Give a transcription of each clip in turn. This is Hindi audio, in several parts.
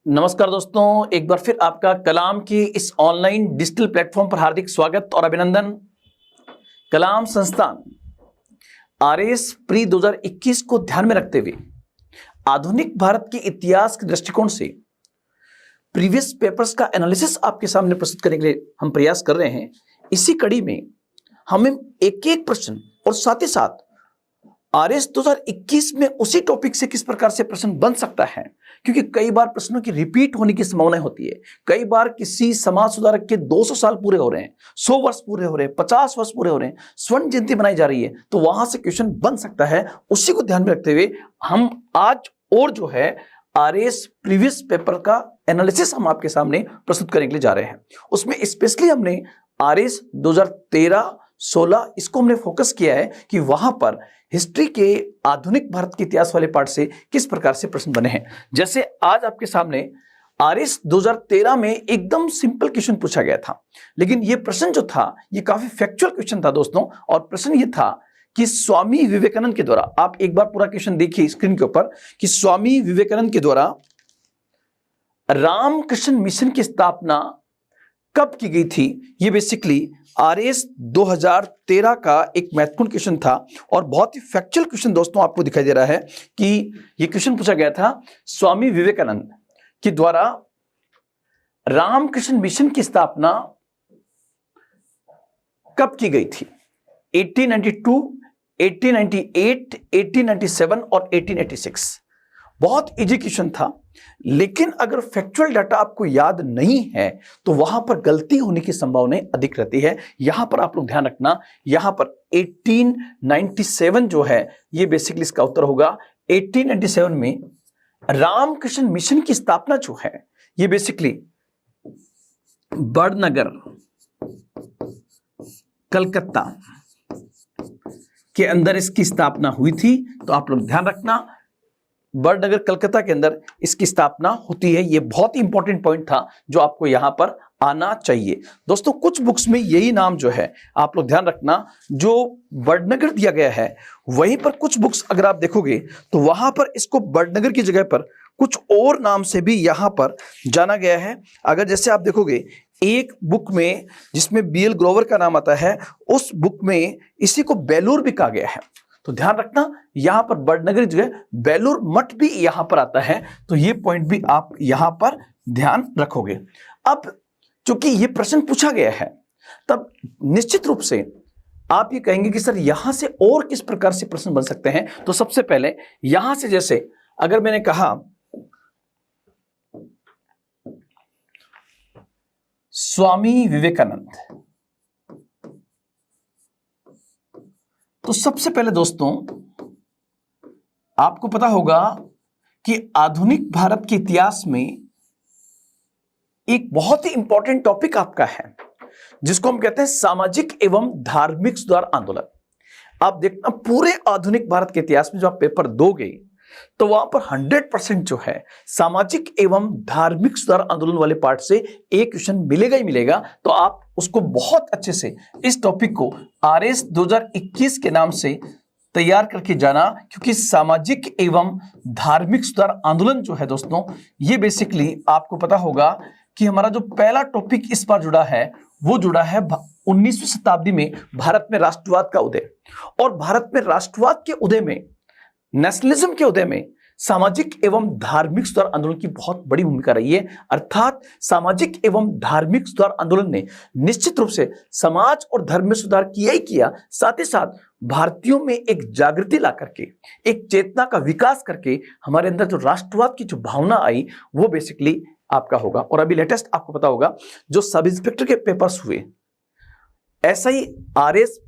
नमस्कार दोस्तों, एक बार फिर आपका कलाम की इस ऑनलाइन डिजिटल प्लेटफॉर्म पर हार्दिक स्वागत और अभिनंदन। कलाम संस्थान आरएस प्री 2021 को ध्यान में रखते हुए आधुनिक भारत के इतिहास के दृष्टिकोण से प्रीवियस पेपर्स का एनालिसिस आपके सामने प्रस्तुत करने के लिए हम प्रयास कर रहे हैं। इसी कड़ी में हमें एक एक प्रश्न और साथ ही साथ आरएस 2021 में उसी टॉपिक से किस प्रकार से प्रश्न बन सकता है, क्योंकि कई बार प्रश्नों की रिपीट होने की संभावना होती है। कई बार किसी समाज सुधारक के 200 साल पूरे हो रहे हैं, 100 वर्ष पूरे हो रहे हैं, 50 वर्ष पूरे हो रहे हैं, स्वर्ण जयंती बनाई जा रही है, तो वहां से क्वेश्चन बन सकता है। उसी को ध्यान में रखते हुए हम आज और जो है आरएस प्रीवियस पेपर का एनालिसिस हम आपके सामने प्रस्तुत करने के लिए जा रहे हैं। उसमें स्पेशली हमने आरएस 2013-16 इसको हमने फोकस किया है कि वहां पर हिस्ट्री के आधुनिक भारत के इतिहास वाले पार्ट से किस प्रकार से प्रश्न बने हैं। जैसे आज आपके सामने आरएस 2013 में एकदम सिंपल क्वेश्चन पूछा गया था, लेकिन यह प्रश्न जो था ये काफी फैक्चुअल क्वेश्चन था दोस्तों। और प्रश्न ये था कि स्वामी विवेकानंद के द्वारा, आप एक बार पूरा क्वेश्चन देखिए स्क्रीन के ऊपर, कि स्वामी विवेकानंद के द्वारा रामकृष्ण मिशन की स्थापना कब की गई थी। ये बेसिकली आरएस 2013 का एक महत्वपूर्ण क्वेश्चन था और बहुत ही फैक्चुअल क्वेश्चन दोस्तों आपको दिखाई दे रहा है कि ये क्वेश्चन पूछा गया था स्वामी विवेकानंद के द्वारा रामकृष्ण मिशन की स्थापना कब की गई थी। 1892, 1898, 1897 और 1886। बहुत इजी क्वेश्चन था, लेकिन अगर फैक्चुअल डाटा आपको याद नहीं है तो वहां पर गलती होने की संभावना अधिक रहती है। यहां पर आप लोग ध्यान रखना, यहां पर 1897 जो है ये बेसिकली इसका उत्तर होगा। 1897 में रामकृष्ण मिशन की स्थापना जो है ये बेसिकली बड़नगर कलकत्ता के अंदर इसकी स्थापना हुई थी। तो आप लोग ध्यान रखना, बड़नगर कलकत्ता के अंदर इसकी स्थापना होती है। यह बहुत ही इंपॉर्टेंट पॉइंट था जो आपको यहां पर आना चाहिए दोस्तों। कुछ बुक्स में यही नाम जो है आप लोग ध्यान रखना, जो बड़नगर दिया गया है वहीं पर कुछ बुक्स अगर आप देखोगे तो वहां पर इसको बड़नगर की जगह पर कुछ और नाम से भी यहां पर जाना गया है। अगर जैसे आप देखोगे एक बुक में जिसमें बीएल ग्रोवर का नाम आता है, उस बुक में इसी को बेलूर भी कहा गया है। तो ध्यान रखना, यहां पर बड़नगर जो है बेलूर मठ भी यहां पर आता है, तो ये पॉइंट भी आप यहां पर ध्यान रखोगे। अब चूंकि ये प्रश्न पूछा गया है तब निश्चित रूप से आप ये कहेंगे कि सर यहां से और किस प्रकार से प्रश्न बन सकते हैं। तो सबसे पहले यहां से, जैसे अगर मैंने कहा स्वामी विवेकानंद, तो सबसे पहले दोस्तों आपको पता होगा कि आधुनिक भारत के इतिहास में एक बहुत ही इंपॉर्टेंट टॉपिक आपका है जिसको हम कहते हैं सामाजिक एवं धार्मिक सुधार आंदोलन। आप देखना पूरे आधुनिक भारत के इतिहास में जो आप पेपर दोगे तो वहां पर 100% जो है सामाजिक एवं धार्मिक सुधार आंदोलन वाले पार्ट से एक क्वेश्चन मिलेगा ही मिलेगा। तो आप उसको बहुत अच्छे से इस टॉपिक को आरएस 2021 के नाम से तैयार करके जाना, क्योंकि सामाजिक एवं धार्मिक सुधार आंदोलन जो है दोस्तों ये बेसिकली आपको पता होगा कि हमारा जो पहला टॉपिक इस बार जुड़ा है वो जुड़ा है 19वीं शताब्दी में भारत में राष्ट्रवाद का उदय। और भारत में राष्ट्रवाद के उदय में, नेशनलिज्म के उदय में सामाजिक एवं धार्मिक सुधार आंदोलन की बहुत बड़ी भूमिका रही है। अर्थात सामाजिक एवं धार्मिक सुधार आंदोलन ने निश्चित रूप से समाज और धर्म में सुधार किया ही किया, साथ ही साथ भारतीयों में एक जागृति ला करके, एक चेतना का विकास करके हमारे अंदर जो राष्ट्रवाद की जो भावना आई वो बेसिकली आपका होगा। और अभी लेटेस्ट आपको पता होगा जो सब इंस्पेक्टर के पेपर्स हुए, एसआई आरएस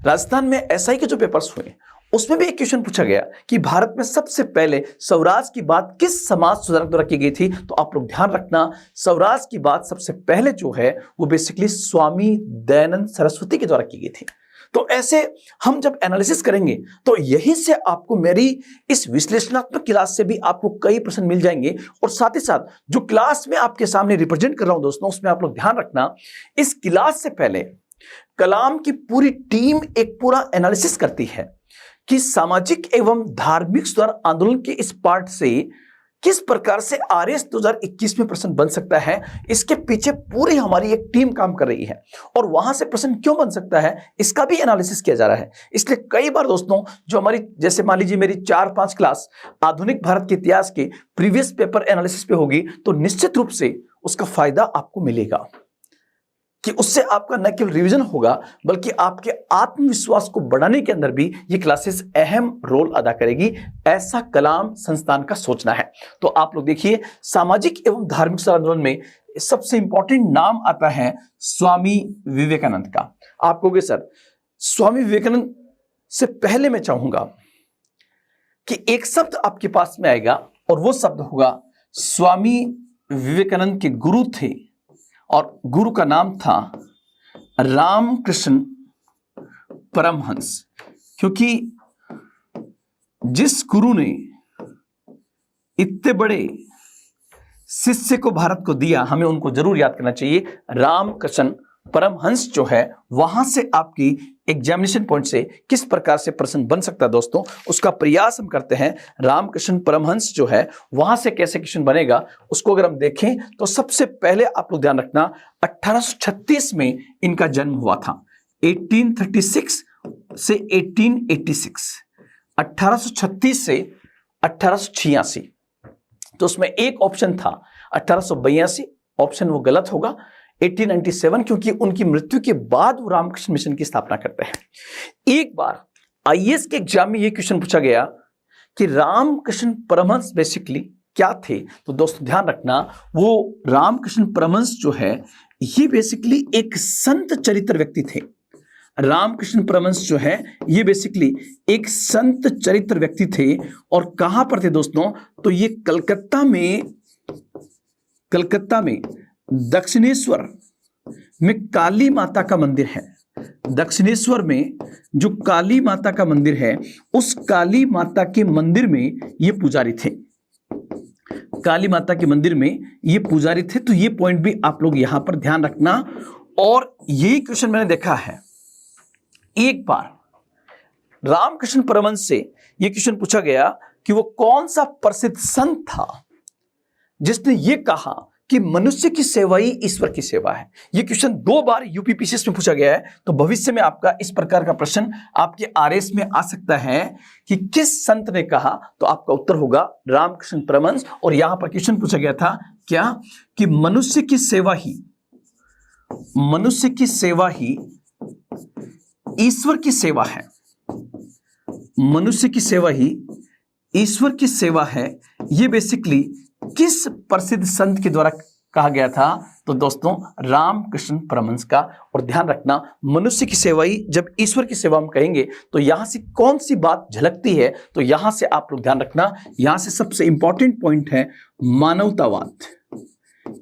राजस्थान में एसआई के जो पेपर्स हुए उसमें भी एक क्वेश्चन पूछा गया कि भारत में सबसे पहले स्वराज की बात किस समाज सुधारक द्वारा की गई थी। तो आप लोग ध्यान रखना, स्वराज की बात सबसे पहले जो है वो बेसिकली स्वामी दयानंद सरस्वती के द्वारा की गई थी। तो ऐसे हम जब एनालिसिस करेंगे तो यहीं से आपको मेरी इस विश्लेषणात्मक क्लास से भी आपको कई प्रश्न मिल जाएंगे। और साथ ही साथ जो क्लास में आपके सामने रिप्रेजेंट कर रहा हूं दोस्तों, उसमें आप लोग ध्यान रखना, इस क्लास से पहले कलाम की पूरी टीम एक पूरा एनालिसिस करती है कि सामाजिक एवं धार्मिक सुधार आंदोलन के इस पार्ट से किस प्रकार से आरएस 2021 में प्रश्न बन सकता है, इसके पीछे पूरी हमारी एक टीम काम कर रही है और वहां से प्रश्न क्यों बन सकता है इसका भी एनालिसिस किया जा रहा है। इसलिए कई बार दोस्तों जो हमारी, जैसे मान लीजिए मेरी 4-5 क्लास आधुनिक भारत के इतिहास के प्रीवियस पेपर एनालिसिस पे होगी, तो निश्चित रूप से उसका फायदा आपको मिलेगा कि उससे आपका न केवल रिवीजन होगा बल्कि आपके आत्मविश्वास को बढ़ाने के अंदर भी ये क्लासेस अहम रोल अदा करेगी, ऐसा कलाम संस्थान का सोचना है। तो आप लोग देखिए, सामाजिक एवं धार्मिक आंदोलन में सबसे इंपॉर्टेंट नाम आता है स्वामी विवेकानंद का। आप कहोगे सर स्वामी विवेकानंद से पहले मैं चाहूंगा कि एक शब्द आपके पास में आएगा और वो शब्द होगा, स्वामी विवेकानंद के गुरु थे और गुरु का नाम था रामकृष्ण परमहंस। क्योंकि जिस गुरु ने इतने बड़े शिष्य को भारत को दिया, हमें उनको जरूर याद करना चाहिए। रामकृष्ण परमहंस जो है, वहां से आपकी एग्जामिनेशन पॉइंट से किस प्रकार से प्रश्न बन सकता है दोस्तों, उसका प्रयास हम करते हैं। रामकृष्ण परमहंस जो है वहां से कैसे क्वेश्चन बनेगा उसको अगर हम देखें तो सबसे पहले आप लोग ध्यान रखना 1836 में इनका जन्म हुआ था। 1836 से 1886, 1836 से 1886। तो उसमें एक ऑप्शन था 1882, ऑप्शन वो गलत होगा। 1897, क्योंकि उनकी मृत्यु के बाद वो रामकृष्ण मिशन की स्थापना करते हैं। एक बार आईएएस के एग्जाम में ये क्वेश्चन पूछा गया कि रामकृष्ण परमहंस बेसिकली क्या थे। तो दोस्तों ध्यान रखना, वो रामकृष्ण परमहंस जो है ये बेसिकली एक संत चरित्र व्यक्ति थे। रामकृष्ण परमहंस जो है ये बेसिकली एक संत चरित्र व्यक्ति थे। और कहां पर थे दोस्तों, तो ये कलकत्ता में दक्षिणेश्वर में काली माता का मंदिर है। दक्षिणेश्वर में जो काली माता का मंदिर है, उस काली माता के मंदिर में ये पुजारी थे। काली माता के मंदिर में ये पुजारी थे। तो ये पॉइंट भी आप लोग यहां पर ध्यान रखना। और यही क्वेश्चन मैंने देखा है, एक बार रामकृष्ण परमहंस से ये क्वेश्चन पूछा गया कि वो कौन सा प्रसिद्ध संत था जिसने ये कहा कि मनुष्य की सेवा ही ईश्वर की सेवा है। ये क्वेश्चन 2 बार यूपीपीसीएस में पूछा गया है। तो भविष्य में आपका इस प्रकार का प्रश्न आपके आरएस में आ सकता है कि किस संत ने कहा, तो आपका उत्तर होगा रामकृष्ण परमहंस। और यहां पर क्वेश्चन पूछा गया था क्या, कि मनुष्य की सेवा ही ईश्वर की सेवा है। मनुष्य की सेवा ही ईश्वर की सेवा है। ये बेसिकली किस प्रसिद्ध संत के द्वारा कहा गया था, तो दोस्तों रामकृष्ण परमहंस का। और ध्यान रखना, मनुष्य की सेवा ही जब ईश्वर की सेवा हम कहेंगे तो यहां से कौन सी बात झलकती है, तो यहां से आप लोग ध्यान रखना, यहां से सबसे इंपॉर्टेंट पॉइंट है मानवतावाद।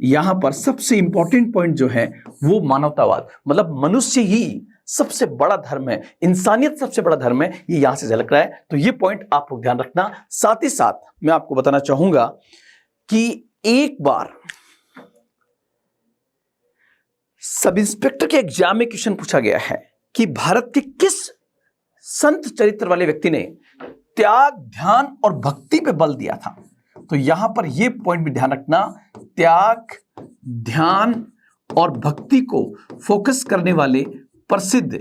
यहां पर सबसे इंपॉर्टेंट पॉइंट जो है वो मानवतावाद, मतलब मनुष्य ही सबसे बड़ा धर्म है, इंसानियत सबसे बड़ा धर्म है, ये यहां से झलक रहा है। तो ये पॉइंट आप लोग ध्यान रखना। साथ ही साथ मैं आपको बताना चाहूंगा कि एक बार सब इंस्पेक्टर के एग्जाम में क्वेश्चन पूछा गया है कि भारत के किस संत चरित्र वाले व्यक्ति ने त्याग, ध्यान और भक्ति पे बल दिया था। तो यहां पर यह पॉइंट भी ध्यान रखना, त्याग, ध्यान और भक्ति को फोकस करने वाले प्रसिद्ध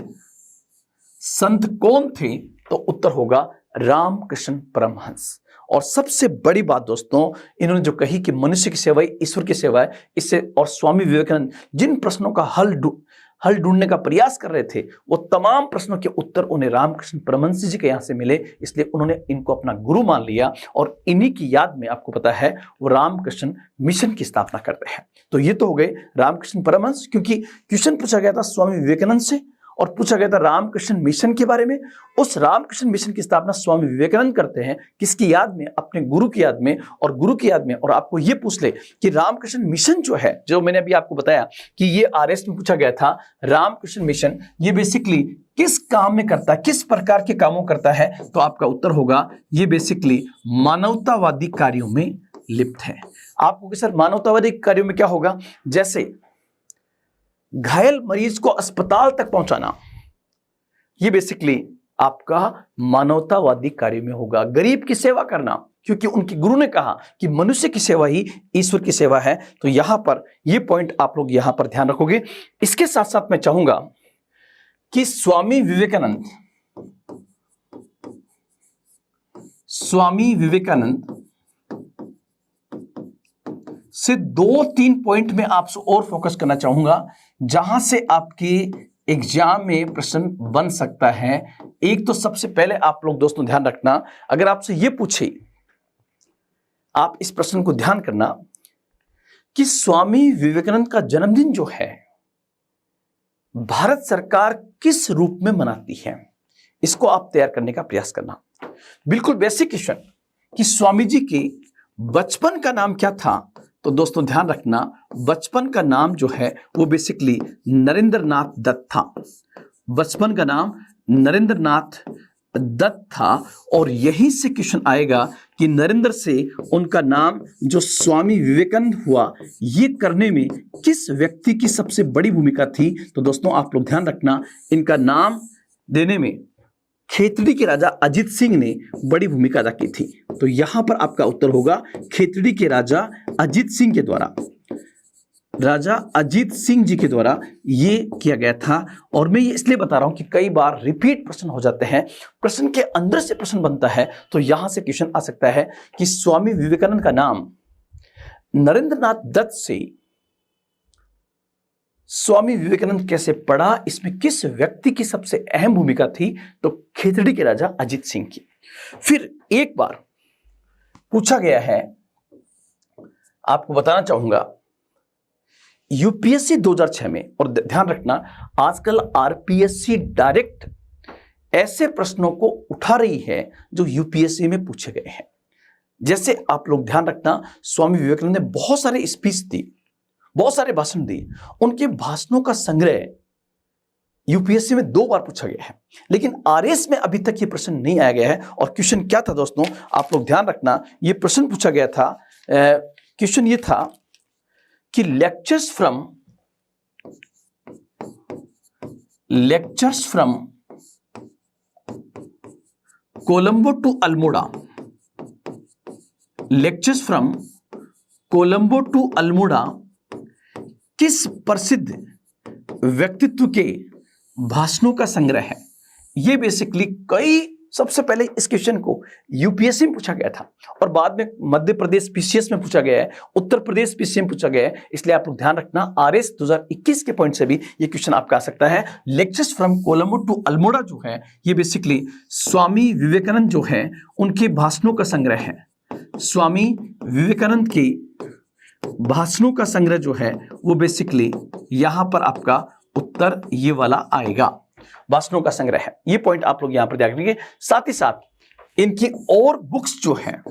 संत कौन थे, तो उत्तर होगा रामकृष्ण परमहंस। और सबसे बड़ी बात दोस्तों, इन्होंने जो कही कि मनुष्य की सेवा ईश्वर की सेवा है, इससे और स्वामी विवेकानंद जिन प्रश्नों का हल ढूंढने का प्रयास कर रहे थे, वो तमाम प्रश्नों के उत्तर उन्हें रामकृष्ण परमहंस जी के यहां से मिले। इसलिए उन्होंने इनको अपना गुरु मान लिया और इन्हीं की याद में आपको पता है वो रामकृष्ण मिशन की स्थापना करते हैं। तो ये तो हो गए रामकृष्ण परमहंस, क्योंकि क्वेश्चन पूछा गया था स्वामी विवेकानंद से और पूछा गया था रामकृष्ण मिशन के बारे में। उस रामकृष्ण मिशन की स्थापना स्वामी विवेकानंद करते हैं, किसकी याद में, अपने गुरु की याद में। और गुरु की याद में, और आपको ये पूछ ले कि रामकृष्ण मिशन जो है, जो मैंने अभी आपको बताया कि ये आरएस में पूछा गया था, रामकृष्ण मिशन ये बेसिकली किस काम में करता है, किस प्रकार के कामों करता है, तो आपका उत्तर होगा ये बेसिकली मानवतावादी कार्यों में लिप्त है। आपको सर मानवतावादी कार्यों में क्या होगा, जैसे घायल मरीज को अस्पताल तक पहुंचाना, ये बेसिकली आपका मानवतावादी कार्य में होगा। गरीब की सेवा करना, क्योंकि उनके गुरु ने कहा कि मनुष्य की सेवा ही ईश्वर की सेवा है। तो यहां पर ये पॉइंट आप लोग यहां पर ध्यान रखोगे। इसके साथ साथ मैं चाहूंगा कि स्वामी विवेकानंद से 2-3 पॉइंट में आपसे और फोकस करना चाहूंगा, जहां से आपके एग्जाम में प्रश्न बन सकता है। एक तो सबसे पहले आप लोग दोस्तों ध्यान रखना, अगर आपसे यह पूछे, आप इस प्रश्न को ध्यान करना कि स्वामी विवेकानंद का जन्मदिन जो है भारत सरकार किस रूप में मनाती है, इसको आप तैयार करने का प्रयास करना। बिल्कुल बेसिक क्वेश्चन कि स्वामी जी के बचपन का नाम क्या था, तो दोस्तों ध्यान रखना, बचपन का नाम जो है वो बेसिकली नरेंद्रनाथ दत्त था। बचपन का नाम नरेंद्रनाथ दत्त था और यहीं से क्वेश्चन आएगा कि नरेंद्र से उनका नाम जो स्वामी विवेकानंद हुआ, ये करने में किस व्यक्ति की सबसे बड़ी भूमिका थी। तो दोस्तों आप लोग ध्यान रखना, इनका नाम देने में खेतड़ी के राजा अजीत सिंह ने बड़ी भूमिका अदा की थी। तो यहां पर आपका उत्तर होगा खेतड़ी के राजा अजीत सिंह के द्वारा, राजा अजीत सिंह जी के द्वारा ये किया गया था। और मैं ये इसलिए बता रहा हूं कि कई बार रिपीट प्रश्न हो जाते हैं, प्रश्न के अंदर से प्रश्न बनता है, तो यहां से क्वेश्चन आ सकता है कि स्वामी विवेकानंद का नाम नरेंद्रनाथ दत्त से स्वामी विवेकानंद कैसे पड़ा, इसमें किस व्यक्ति की सबसे अहम भूमिका थी, तो खेतड़ी के राजा अजीत सिंह की। फिर एक बार पूछा गया है, आपको बताना चाहूंगा, यूपीएससी 2006 में, और ध्यान रखना आजकल आरपीएससी डायरेक्ट ऐसे प्रश्नों को उठा रही है जो यूपीएससी में पूछे गए हैं। जैसे आप लोग ध्यान रखना, स्वामी विवेकानंद ने बहुत सारे स्पीच दी, बहुत सारे भाषण दिए, उनके भाषणों का संग्रह यूपीएससी में 2 बार पूछा गया है, लेकिन आरएस में अभी तक ये प्रश्न नहीं आया गया है। और क्वेश्चन क्या था दोस्तों, आप लोग ध्यान रखना, ये प्रश्न पूछा गया था, क्वेश्चन ये था कि lectures from Colombo to Almora, lectures from Colombo to Almora किस प्रसिद्ध व्यक्तित्व के भाषणों का संग्रह है। यह बेसिकली सबसे पहले इस क्वेश्चन को यूपीएससी में पूछा गया था और बाद में मध्य प्रदेश पीसीएस में पूछा गया है, उत्तर प्रदेश पीसीएस में पूछा गया है। इसलिए आप लोग ध्यान रखना, आरएस 2021 के पॉइंट से भी ये क्वेश्चन आपका आ सकता है। Lectures from Colombo to Almora जो है, ये बेसिकली स्वामी विवेकानंद जो है उनके भाषणों का संग्रह है। स्वामी विवेकानंद के भाषणों का संग्रह जो है वो बेसिकली यहां पर आपका उत्तर ये वाला आएगा, भाषणों का संग्रह है। ये पॉइंट आप लोग यहां पर ध्यान रखिए। साथ ही साथ इनकी और बुक्स जो है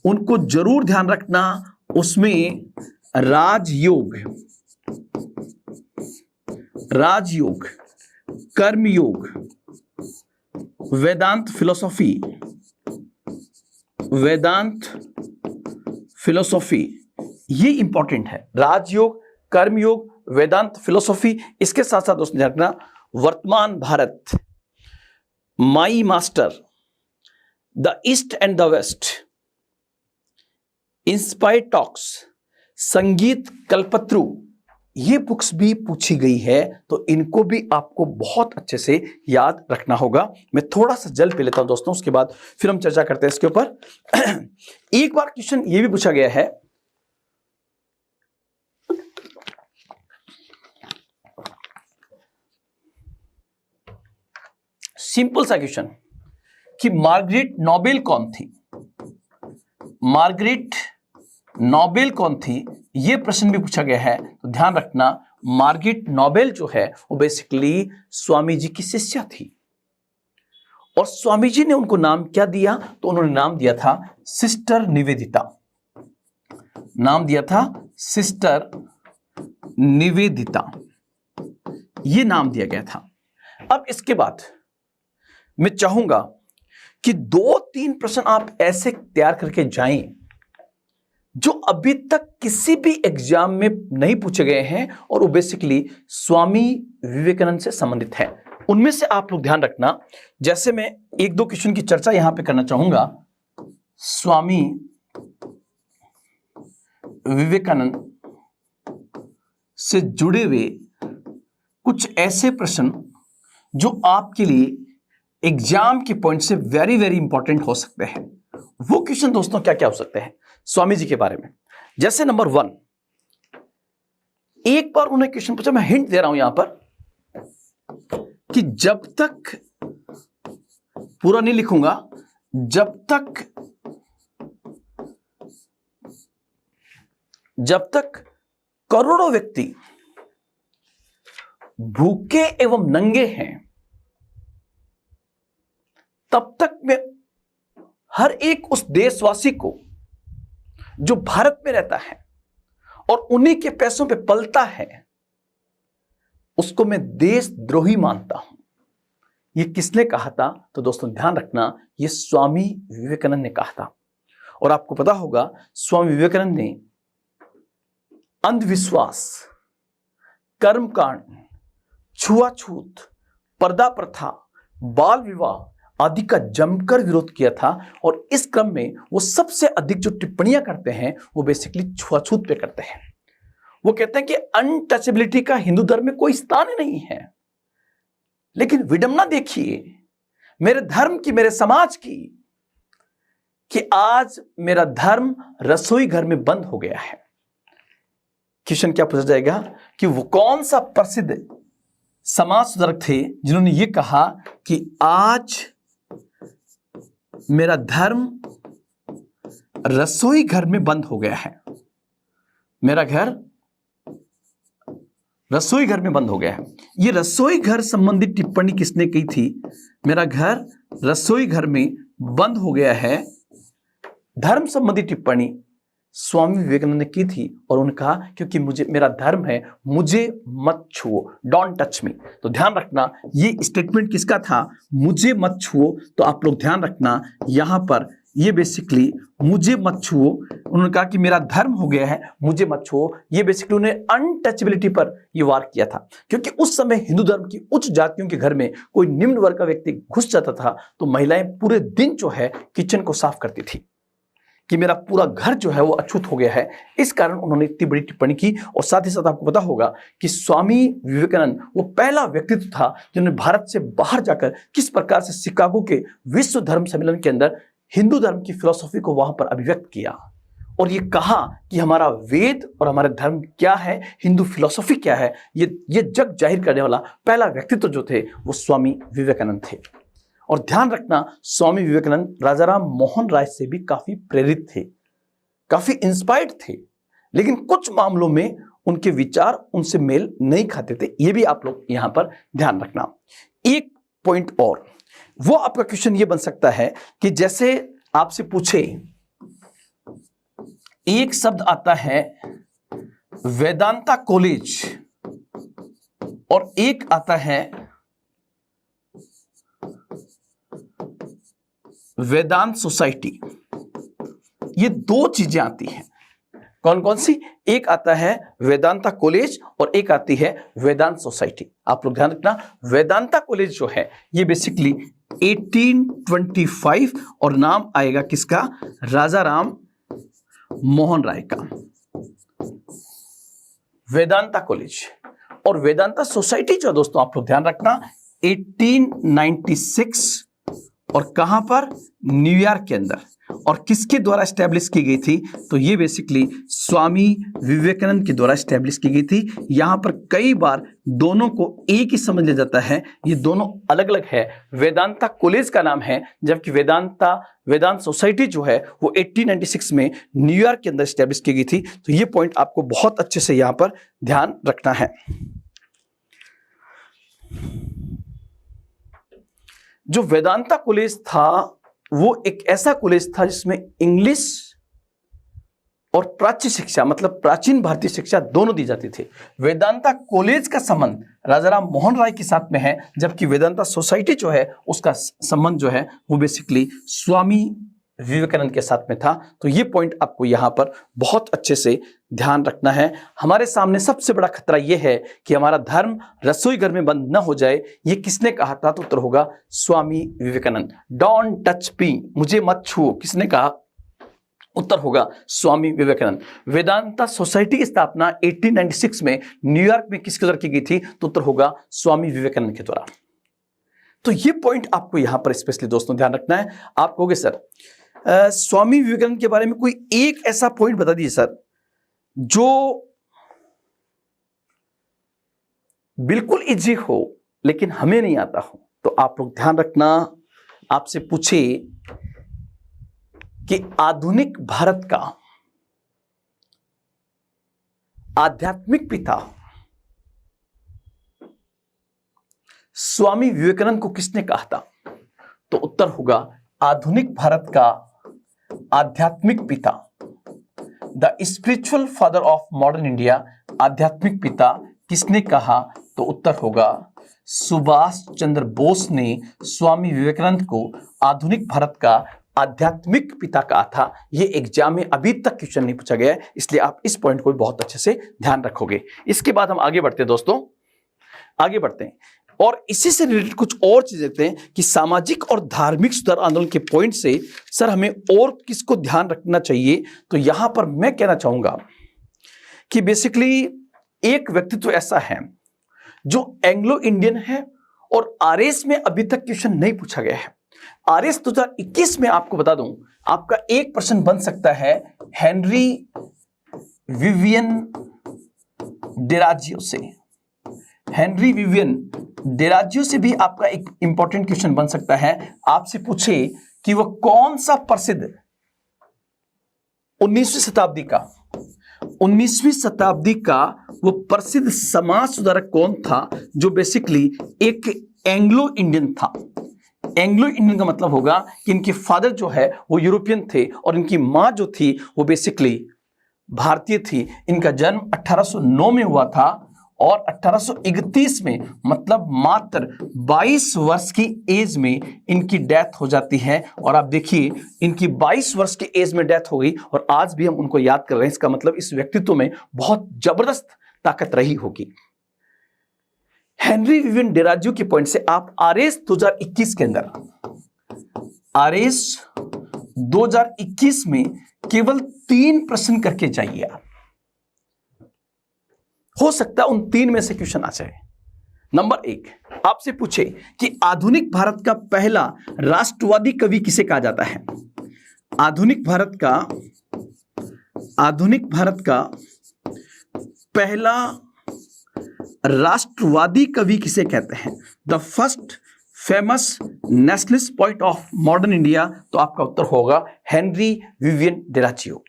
उनको जरूर ध्यान रखना, उसमें राजयोग, कर्मयोग, वेदांत फिलोसॉफी, ये इंपॉर्टेंट है। राजयोग, कर्मयोग, वेदांत फिलोसॉफी। इसके साथ साथ दोस्तों ध्यान रखना, Vartaman Bharat, my master, the east and the west, inspire talks, Sangeet Kalpataru, ये बुक्स भी पूछी गई है। तो इनको भी आपको बहुत अच्छे से याद रखना होगा। मैं थोड़ा सा जल पी लेता हूं दोस्तों, उसके बाद फिर हम चर्चा करते हैं इसके ऊपर। एक बार क्वेश्चन ये भी पूछा गया है, सिंपल सा क्वेश्चन कि मार्गरेट नोबेल कौन थी, मार्गरेट नोबेल कौन थी, यह प्रश्न भी पूछा गया है। तो ध्यान रखना, मार्गरेट नोबेल जो है वो बेसिकली स्वामी जी की शिष्या थी और स्वामी जी ने उनको नाम क्या दिया, तो उन्होंने नाम दिया था सिस्टर निवेदिता, नाम दिया था सिस्टर निवेदिता, ये नाम दिया गया था। अब इसके बाद मैं चाहूंगा कि 2-3 प्रश्न आप ऐसे तैयार करके जाएं जो अभी तक किसी भी एग्जाम में नहीं पूछे गए हैं और वो बेसिकली स्वामी विवेकानंद से संबंधित है। उनमें से आप लोग ध्यान रखना, जैसे मैं 1-2 क्वेश्चन की चर्चा यहां पे करना चाहूंगा। स्वामी विवेकानंद से जुड़े हुए कुछ ऐसे प्रश्न जो आपके लिए एग्जाम के पॉइंट से वेरी वेरी इंपॉर्टेंट हो सकते हैं। वो क्वेश्चन दोस्तों क्या क्या हो सकते हैं स्वामी जी के बारे में। जैसे नंबर 1, एक बार उन्हें क्वेश्चन पूछा, मैं हिंट दे रहा हूं यहां पर कि जब तक, पूरा नहीं लिखूंगा, जब तक करोड़ों व्यक्ति भूखे एवं नंगे हैं, तब तक मैं हर एक उस देशवासी को जो भारत में रहता है और उन्हीं के पैसों पे पलता है, उसको मैं देशद्रोही मानता हूं। यह किसने कहा था? तो दोस्तों ध्यान रखना, यह स्वामी विवेकानंद ने कहा था। और आपको पता होगा स्वामी विवेकानंद ने अंधविश्वास, कर्मकांड, छुआछूत, पर्दा प्रथा, बाल विवाह आदि का जमकर विरोध किया था। और इस क्रम में वो सबसे अधिक जो टिप्पणियां करते हैं वो बेसिकली छुआछूत पे करते हैं। वो कहते हैं कि अनटचेबिलिटी का हिंदू धर्म में कोई स्थान ही नहीं है। लेकिन विडंबना देखिए मेरे धर्म की, मेरे समाज की, कि आज मेरा धर्म रसोई घर में बंद हो गया है। क्वेश्चन क्या पूछा जाएगा कि वो कौन सा प्रसिद्ध समाज सुधारक थे जिन्होंने ये कहा कि आज मेरा धर्म रसोई घर में बंद हो गया है, मेरा घर रसोई घर में बंद हो गया है। ये रसोई घर संबंधी टिप्पणी किसने की थी? मेरा घर रसोई घर में बंद हो गया है, धर्म संबंधी टिप्पणी स्वामी विवेकानंद ने की थी। और उन्होंने कहा क्योंकि मुझे, मेरा धर्म है, मुझे मत छुओ, डोंट टच मी। तो ध्यान रखना ये स्टेटमेंट किसका था? मुझे मत छुओ। तो आप लोग ध्यान रखना यहां पर ये बेसिकली मुझे मत छुओ, उन्होंने कहा कि मेरा धर्म हो गया है, मुझे मत छुओ। ये बेसिकली उन्होंने अनटचेबिलिटी पर ये वार किया था, क्योंकि उस समय हिंदू धर्म की उच्च जातियों के घर में कोई निम्न वर्ग का व्यक्ति घुस जाता था तो महिलाएं पूरे दिन जो है किचन को साफ करती थी कि मेरा पूरा घर जो है वो अछूत हो गया है। इस कारण उन्होंने इतनी बड़ी टिप्पणी की। और साथ ही साथ आपको पता होगा कि स्वामी विवेकानंद वो पहला व्यक्तित्व था जिन्होंने भारत से बाहर जाकर किस प्रकार से शिकागो के विश्व धर्म सम्मेलन के अंदर हिंदू धर्म की फिलॉसफी को वहां पर अभिव्यक्त किया और ये कहा कि हमारा वेद और हमारे धर्म क्या है, हिंदू फिलॉसफी क्या है। ये जग जाहिर करने वाला पहला व्यक्तित्व जो थे वो स्वामी विवेकानंद थे। और ध्यान रखना स्वामी विवेकानंद राजाराम मोहन राय से भी काफी प्रेरित थे, काफी इंस्पायर्ड थे, लेकिन कुछ मामलों में उनके विचार उनसे मेल नहीं खाते थे। ये भी आप लोग यहां पर ध्यान रखना। एक पॉइंट और, वो आपका क्वेश्चन ये बन सकता है कि जैसे आपसे पूछे, एक शब्द आता है वेदांता कॉलेज और एक आता है वेदांत सोसाइटी। ये दो चीजें आती हैं, कौन कौन सी? एक आता है वेदांता कॉलेज और एक आती है वेदांत सोसाइटी। आप लोग ध्यान रखना, वेदांता कॉलेज जो है ये बेसिकली 1825 और नाम आएगा किसका? राजाराम मोहन राय का, वेदांता कॉलेज। और वेदांता सोसाइटी जो दोस्तों आप लोग ध्यान रखना 1896 और कहां पर? न्यूयॉर्क के अंदर। और किसके द्वारा एस्टेब्लिश की गई थी? तो ये बेसिकली स्वामी विवेकानंद के द्वारा एस्टेब्लिश की गई थी। यहां पर कई बार दोनों को एक ही समझ लिया जाता है, ये दोनों अलग अलग है। वेदांता कॉलेज का नाम है, जबकि वेदांत सोसाइटी जो है वो 1896 में न्यूयॉर्क के अंदर एस्टेब्लिश की गई थी। तो ये पॉइंट आपको बहुत अच्छे से यहां पर ध्यान रखना है। जो वेदांता कॉलेज था वो एक ऐसा कॉलेज था जिसमें इंग्लिश और प्राच्य शिक्षा, मतलब प्राचीन भारतीय शिक्षा दोनों दी जाती थी। वेदांता कॉलेज का संबंध राजाराम मोहन राय के साथ में है, जबकि वेदांता सोसाइटी जो है उसका संबंध जो है वो बेसिकली स्वामी विवेकानंद के साथ में था। तो ये पॉइंट आपको यहां पर बहुत अच्छे से ध्यान रखना है। हमारे सामने सबसे बड़ा खतरा यह है कि हमारा धर्म रसोई घर में बंद न हो जाए। ये किसने कहा था? तो उत्तर होगा Swami Vivekananda. Don't touch me, मुझे मत छुओ, किसने कहा? उत्तर होगा स्वामी विवेकानंद। वेदांता सोसाइटी की स्थापना 1896 में न्यूयॉर्क में किसके द्वारा की गई थी? तो उत्तर होगा स्वामी विवेकानंद के द्वारा। तो ये पॉइंट आपको यहां पर स्पेशली दोस्तों ध्यान रखना है। आप कहोगे सर स्वामी विवेकानंद के बारे में कोई एक ऐसा पॉइंट बता दीजिए सर जो बिल्कुल इजी हो लेकिन हमें नहीं आता हो। तो आप लोग ध्यान रखना, आपसे पूछे कि आधुनिक भारत का आध्यात्मिक पिता स्वामी विवेकानंद को किसने कहा था? तो उत्तर होगा आधुनिक भारत का आध्यात्मिक पिता, the spiritual father of modern India, आध्यात्मिक पिता किसने कहा? तो उत्तर होगा सुभाष चंद्र बोस ने स्वामी विवेकानंद को आधुनिक भारत का आध्यात्मिक पिता कहा था। यह एग्जाम में अभी तक क्वेश्चन नहीं पूछा गया है, इसलिए आप इस पॉइंट को बहुत अच्छे से ध्यान रखोगे। इसके बाद हम आगे बढ़ते हैं दोस्तों, आगे बढ़ते हैं और इसी से रिलेटेड कुछ और चीजें देखते हैं कि सामाजिक और धार्मिक सुधार आंदोलन के पॉइंट से सर हमें और किसको ध्यान रखना चाहिए। तो यहां पर मैं कहना चाहूंगा कि बेसिकली एक व्यक्तित्व ऐसा है जो एंग्लो इंडियन है और आरएस में अभी तक क्वेश्चन नहीं पूछा गया है। आरएस 2021 में आपको बता दूं आपका एक प्रश्न बन सकता है हेनरी विवियन डेराजियो से। हेनरी विवियन डेराजियो से भी आपका एक इंपॉर्टेंट क्वेश्चन बन सकता है। आपसे पूछे कि वह कौन सा प्रसिद्ध 19वीं शताब्दी का वो प्रसिद्ध समाज सुधारक कौन था जो बेसिकली एक एंग्लो इंडियन था। एंग्लो इंडियन का मतलब होगा कि इनके फादर जो है वो यूरोपियन थे और इनकी मां जो थी वो बेसिकली भारतीय थी। इनका जन्म 1809 में हुआ था और 1831 में मतलब मात्र 22 वर्ष की एज में इनकी डेथ हो जाती है। और आप देखिए इनकी 22 वर्ष की एज में डेथ हो गई और आज भी हम उनको याद कर रहे हैं। इसका मतलब इस व्यक्तित्व में बहुत जबरदस्त ताकत रही होगी। हेनरी विवियन डेराजियो के पॉइंट से आप आरएस 2021 के अंदर आरएस 2021 में केवल 3 प्रश्न करके जाइए। आप हो सकता है उन 3 में से क्वेश्चन आ जाए। नंबर 1 आपसे पूछे कि आधुनिक भारत का पहला राष्ट्रवादी कवि किसे कहा जाता है? आधुनिक भारत का पहला राष्ट्रवादी कवि किसे कहते हैं? The first famous nationalist poet of modern India. तो आपका उत्तर होगा हेनरी विवियन डेराजियो।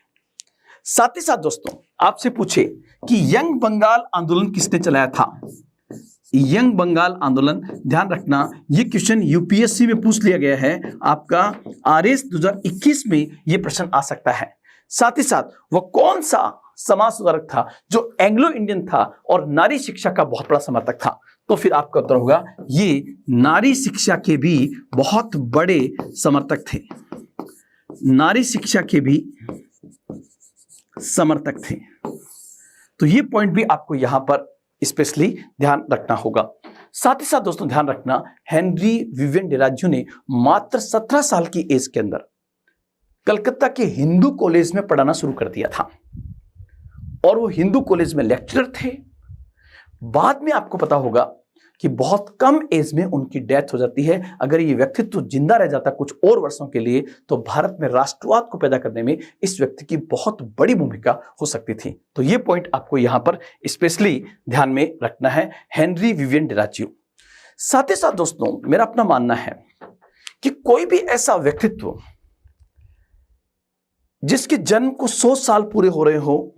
साथ ही साथ दोस्तों आपसे पूछे कि यंग बंगाल आंदोलन किसने चलाया था? यंग बंगाल आंदोलन, ध्यान रखना यह क्वेश्चन यूपीएससी में पूछ लिया गया है। आपका आरएस 2021 में यह प्रश्न आ सकता है। साथ ही साथ वह कौन सा समाज सुधारक था जो एंग्लो इंडियन था और नारी शिक्षा का बहुत बड़ा समर्थक था? तो फिर आपका उत्तर होगा ये नारी शिक्षा के भी बहुत बड़े समर्थक थे। नारी शिक्षा के भी समर्थक थे। तो ये पॉइंट भी आपको यहां पर स्पेशली ध्यान रखना होगा। साथ ही साथ दोस्तों ध्यान रखना हेनरी विवियन डेराजियो ने मात्र 17 साल की एज के अंदर कलकत्ता के हिंदू कॉलेज में पढ़ाना शुरू कर दिया था और वो हिंदू कॉलेज में लेक्चरर थे। बाद में आपको पता होगा कि बहुत कम एज में उनकी डेथ हो जाती है। अगर ये व्यक्तित्व जिंदा रह जाता कुछ और वर्षों के लिए तो भारत में राष्ट्रवाद को पैदा करने में इस व्यक्ति की बहुत बड़ी भूमिका हो सकती थी। तो ये पॉइंट आपको यहां पर स्पेशली ध्यान में रखना है, हेनरी विवियन डेराजियो। साथ ही साथ दोस्तों मेरा अपना मानना है कि कोई भी ऐसा व्यक्तित्व जिसके जन्म को 100 साल पूरे हो रहे हो,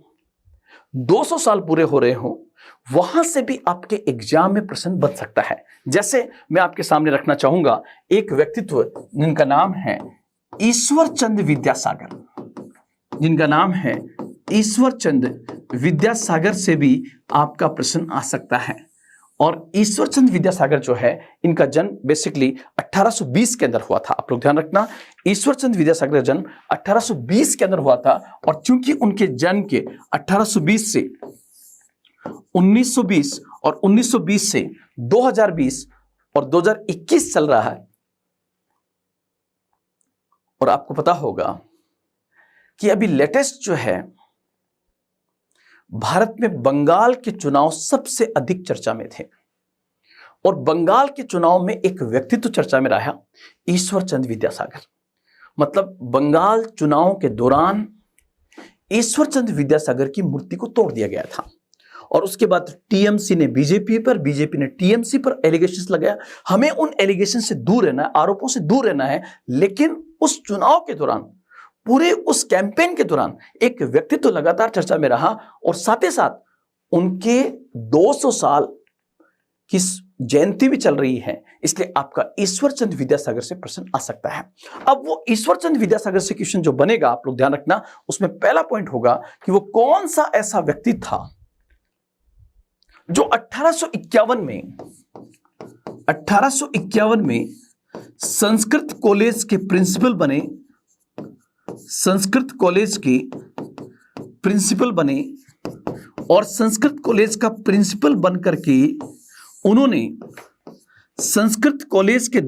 200 साल पूरे हो रहे हो, वहां से भी आपके एग्जाम में प्रश्न बन सकता है। जैसे मैं आपके सामने रखना चाहूंगा एक व्यक्तित्व जिनका नाम है ईश्वर चंद्र विद्यासागर। जिनका नाम है ईश्वर चंद्र विद्यासागर से भी आपका प्रश्न आ सकता है। और ईश्वर चंद्र विद्यासागर जो है इनका जन्म बेसिकली 1820 के अंदर हुआ था। आप लोग ध्यान रखना ईश्वर चंद्र विद्यासागर का जन्म 1820 के अंदर हुआ था। और चूंकि उनके जन्म के 1820 से 1920 और 1920 से 2020 और 2021 चल रहा है। और आपको पता होगा कि अभी लेटेस्ट जो है, भारत में बंगाल के चुनाव सबसे अधिक चर्चा में थे और बंगाल के चुनाव में एक व्यक्तित्व चर्चा में रहा, ईश्वर चंद्र विद्यासागर। मतलब बंगाल चुनाव के दौरान ईश्वर चंद्र विद्यासागर की मूर्ति को तोड़ दिया गया था और उसके बाद टीएमसी ने बीजेपी पर, बीजेपी ने टीएमसी पर एलिगेशंस लगाया। हमें उन एलिगेशन से दूर रहना है, आरोपों से दूर रहना है, लेकिन उस चुनाव के दौरान, पूरे उस कैंपेन के दौरान एक व्यक्तित्व लगातार चर्चा में रहा और साथ ही साथ उनके 200 साल की जयंती भी चल रही है, इसलिए आपका ईश्वर चंद्र विद्यासागर से प्रश्न आ सकता है। अब वो ईश्वर चंद्र विद्यासागर से क्वेश्चन जो बनेगा, आप लोग ध्यान रखना, उसमें पहला पॉइंट होगा कि वो कौन सा ऐसा व्यक्ति था जो 1851 में संस्कृत कॉलेज के प्रिंसिपल बने, संस्कृत कॉलेज के प्रिंसिपल बने और संस्कृत कॉलेज का प्रिंसिपल बनकर के उन्होंने संस्कृत कॉलेज के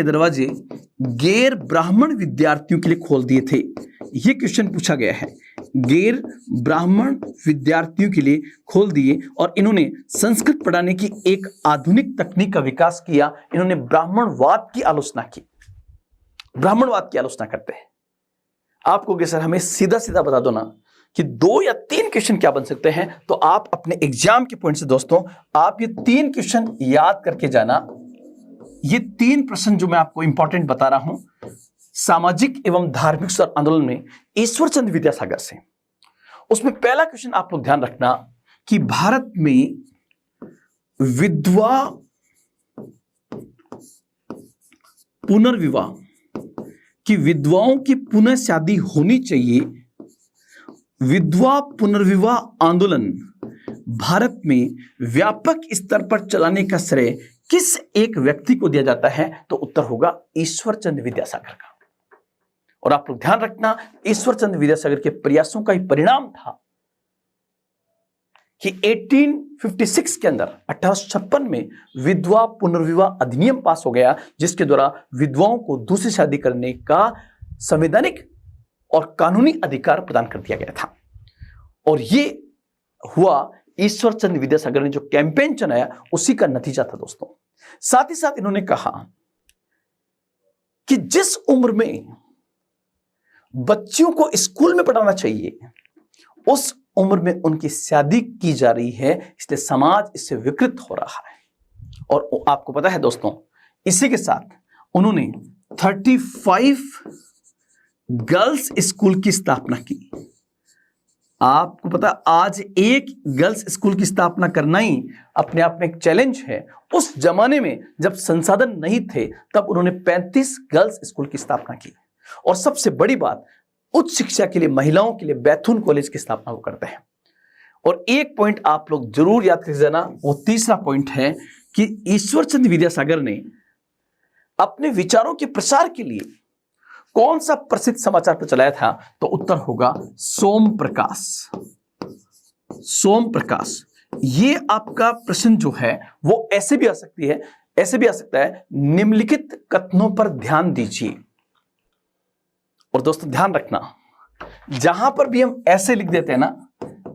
दरवाजे गैर ब्राह्मण विद्यार्थियों के लिए खोल दिए थे। यह क्वेश्चन पूछा गया है, गैर ब्राह्मण विद्यार्थियों के लिए खोल दिए और इन्होंने संस्कृत पढ़ाने की एक आधुनिक तकनीक का विकास किया। इन्होंने ब्राह्मणवाद की आलोचना की। ब्राह्मणवाद की आलोचना करते हैं। आपको कि सर हमें सीधा सीधा बता दो ना कि 2 या 3 क्वेश्चन क्या बन सकते हैं, तो आप अपने एग्जाम के पॉइंट से दोस्तों आप ये 3 क्वेश्चन याद करके जाना। ये 3 प्रश्न जो मैं आपको इंपॉर्टेंट बता रहा हूं सामाजिक एवं धार्मिक आंदोलन में ईश्वर चंद्र विद्यासागर से, उसमें पहला क्वेश्चन आप लोग ध्यान रखना कि भारत में विधवा पुनर्विवाह कि विधवाओं की पुनः शादी होनी चाहिए, विधवा पुनर्विवाह आंदोलन भारत में व्यापक स्तर पर चलाने का श्रेय किस एक व्यक्ति को दिया जाता है, तो उत्तर होगा ईश्वर चंद्र विद्यासागर का। और आप लोग ध्यान रखना, ईश्वर चंद्र विद्यासागर के प्रयासों का ही परिणाम था कि 1856 के अंदर 1856 में विधवा पुनर्विवाह अधिनियम पास हो गया, जिसके द्वारा विधवाओं को दूसरी शादी करने का संवैधानिक और कानूनी अधिकार प्रदान कर दिया गया था। और ये हुआ ईश्वर चंद्र विद्यासागर ने जो कैंपेन चलाया उसी का नतीजा था दोस्तों। साथ ही साथ इन्होंने कहा कि जिस उम्र में बच्चियों को स्कूल में पढ़ाना चाहिए उस उम्र में उनकी शादी की जा रही है, इसलिए समाज इससे विकृत हो रहा है। और आपको पता है दोस्तों, इसी के साथ उन्होंने 35 गर्ल्स स्कूल की स्थापना की। आपको पता, आज एक गर्ल्स स्कूल की स्थापना करना ही अपने आप में एक चैलेंज है। उस जमाने में जब संसाधन नहीं थे तब उन्होंने 35 गर्ल्स स्कूल की स्थापना की। और सबसे बड़ी बात, उच्च शिक्षा के लिए महिलाओं के लिए बैथुन कॉलेज की स्थापना वो करते हैं। और एक पॉइंट आप लोग जरूर याद कर जाना, वो तीसरा पॉइंट है कि ईश्वर चंद्र विद्यासागर ने अपने विचारों के प्रसार के लिए कौन सा प्रसिद्ध समाचार पत्र चलाया था, तो उत्तर होगा सोम प्रकाश। सोम प्रकाश। ये आपका प्रश्न जो है वो ऐसे भी आ सकती है, ऐसे भी आ सकता है, निम्नलिखित कथनों पर ध्यान दीजिए। और दोस्तों ध्यान रखना, जहां पर भी हम ऐसे लिख देते हैं ना,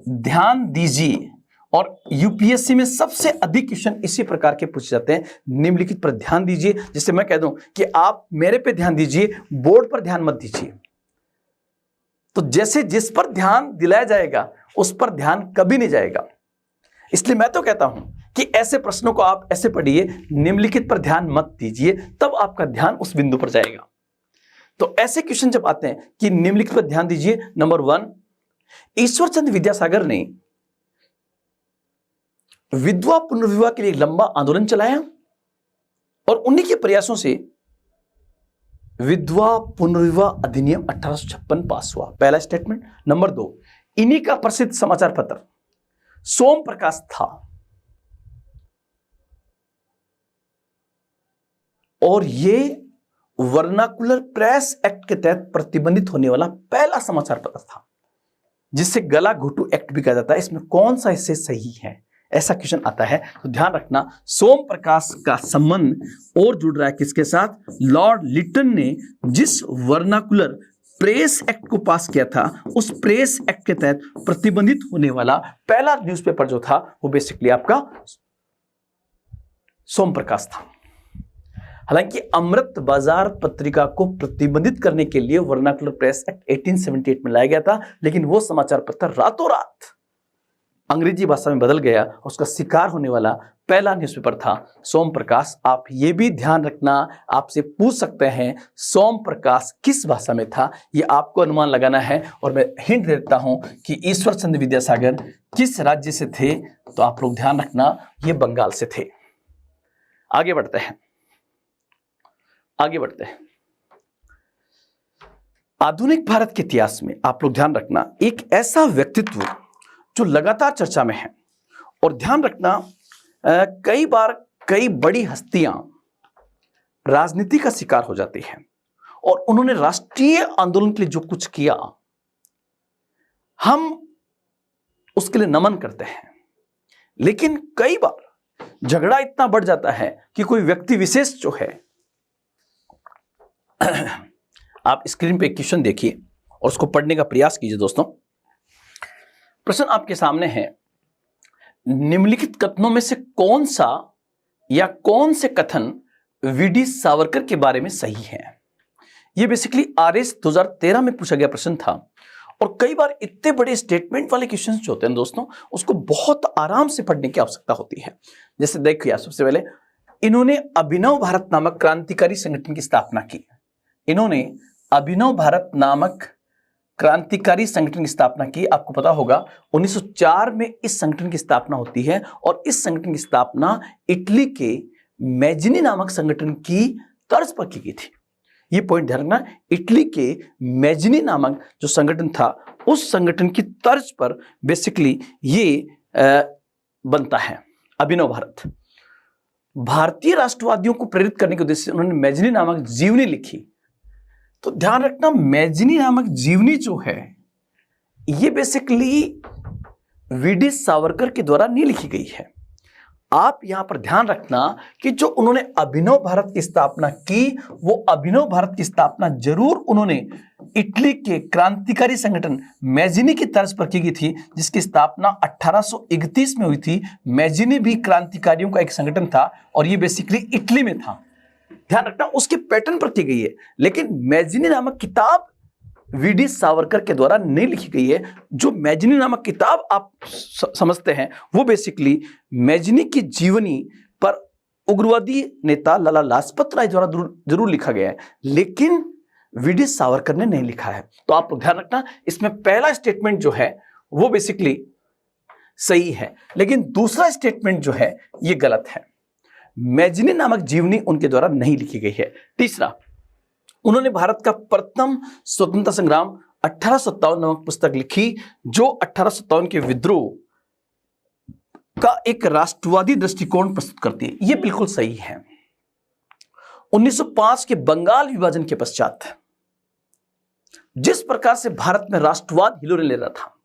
ध्यान दीजिए, और यूपीएससी में सबसे अधिक क्वेश्चन इसी प्रकार के पूछे जाते हैं, निम्नलिखित पर ध्यान दीजिए। जिससे मैं कह दूं कि आप मेरे पे ध्यान दीजिए, बोर्ड पर ध्यान मत दीजिए। तो जैसे जिस पर ध्यान दिलाया जाएगा उस पर ध्यान कभी नहीं जाएगा। इसलिए मैं तो कहता हूं कि ऐसे प्रश्नों को आप ऐसे पढ़िए, निम्नलिखित पर ध्यान मत दीजिए, तब आपका ध्यान उस बिंदु पर जाएगा। तो ऐसे क्वेश्चन जब आते हैं कि निम्नलिखित पर ध्यान दीजिए, नंबर 1, ईश्वर चंद्र विद्यासागर ने विधवा पुनर्विवाह के लिए लंबा आंदोलन चलाया और उन्हीं के प्रयासों से विधवा पुनर्विवाह अधिनियम 1856 पास हुआ। पहला स्टेटमेंट। नंबर 2, इन्हीं का प्रसिद्ध समाचार पत्र सोम प्रकाश था और यह वर्नाकुलर प्रेस एक्ट के तहत प्रतिबंधित होने वाला पहला समाचार पत्र था, जिससे गला घोटू एक्ट भी कहा जाता है। इसमें कौन सा हिस्से सही है, ऐसा क्वेश्चन आता है। तो ध्यान रखना, सोम प्रकाश का संबंध और जुड़ रहा है किसके साथ? लॉर्ड लिटन ने जिस वर्नाकुलर प्रेस एक्ट को पास किया था, उस प्रेस एक्ट के तहत प्रतिबंधित होने वाला पहला न्यूज़पेपर जो था वो बेसिकली आपका सोम प्रकाश था। हालांकि अमृत बाजार पत्रिका को प्रतिबंधित करने के लिए वर्नाकुलर प्रेस एक्ट 1878 में लाया गया था, लेकिन वो समाचार पत्र रातों रात अंग्रेजी भाषा में बदल गया। उसका शिकार होने वाला पहला न्यूज़पेपर था सोम प्रकाश। आप ये भी ध्यान रखना, आपसे पूछ सकते हैं सोम प्रकाश किस भाषा में था, ये आपको अनुमान लगाना है। और मैं हिंट देता हूं कि ईश्वर चंद्र विद्यासागर किस राज्य से थे, तो आप लोग ध्यान रखना ये बंगाल से थे। आगे बढ़ते हैं, आगे बढ़ते हैं। आधुनिक भारत के इतिहास में आप लोग ध्यान रखना, एक ऐसा व्यक्तित्व जो लगातार चर्चा में है, और ध्यान रखना कई बार कई बड़ी हस्तियां राजनीति का शिकार हो जाती हैं, और उन्होंने राष्ट्रीय आंदोलन के लिए जो कुछ किया हम उसके लिए नमन करते हैं, लेकिन कई बार झगड़ा इतना बढ़ जाता है कि कोई व्यक्ति विशेष जो है आप स्क्रीन पे क्वेश्चन देखिए और उसको पढ़ने का प्रयास कीजिए दोस्तों। प्रश्न आपके सामने है, निम्नलिखित कथनों में से कौन सा या कौन से कथन वीडी सावरकर के बारे में सही है? यह बेसिकली आरएस 2013 में पूछा गया प्रश्न था, और कई बार इतने बड़े स्टेटमेंट वाले क्वेश्चंस जो होते हैं दोस्तों, उसको बहुत आराम से पढ़ने की आवश्यकता होती है। जैसे देखिए, सबसे पहले इन्होंने अभिनव भारत नामक क्रांतिकारी संगठन की स्थापना की। इन्होंने अभिनव भारत नामक क्रांतिकारी संगठन की स्थापना की। आपको पता होगा 1904 में इस संगठन की स्थापना होती है, और इस संगठन की स्थापना इटली के मैजिनी नामक संगठन की तर्ज पर की गई थी। ये पॉइंट ध्यान रखना, इटली के मैजिनी नामक जो संगठन था, उस संगठन की तर्ज पर बेसिकली ये बनता है अभिनव भारत। भारतीय राष्ट्रवादियों को प्रेरित करने के उद्देश्य से उन्होंने मैजिनी नामक जीवनी लिखी। तो ध्यान रखना, मैजिनी नामक जीवनी जो है ये बेसिकली वीडी सावरकर के द्वारा नहीं लिखी गई है। आप यहां पर ध्यान रखना कि जो उन्होंने अभिनव भारत की स्थापना की, वो अभिनव भारत की स्थापना जरूर उन्होंने इटली के क्रांतिकारी संगठन मैजिनी की तर्ज पर की गई थी, जिसकी स्थापना 1831 में हुई थी। मैजिनी भी क्रांतिकारियों का एक संगठन था, और ये बेसिकली इटली में था। ध्यान रखना, उसके पैटर्न पर की गई है, लेकिन मैजिनी नामक किताब वीडी सावरकर के द्वारा नहीं लिखी गई है। जो मैजिनी नामक किताब आप समझते हैं, वो बेसिकली मैजिनी की जीवनी पर उग्रवादी नेता लाला लाजपत राय द्वारा जरूर लिखा गया है, लेकिन वीडी सावरकर ने नहीं लिखा है। तो आप ध्यान रखना, इसमें पहला स्टेटमेंट जो है वो बेसिकली सही है, लेकिन दूसरा स्टेटमेंट जो है ये गलत है। मैजिनी नामक जीवनी उनके द्वारा नहीं लिखी गई है। तीसरा, उन्होंने भारत का प्रथम स्वतंत्रता संग्राम 1857 नामक पुस्तक लिखी, जो 1857 के विद्रोह का एक राष्ट्रवादी दृष्टिकोण प्रस्तुत करती है। यह बिल्कुल सही है। 1905 के बंगाल विभाजन के पश्चात जिस प्रकार से भारत में राष्ट्रवाद हिलोरे ले रहा था,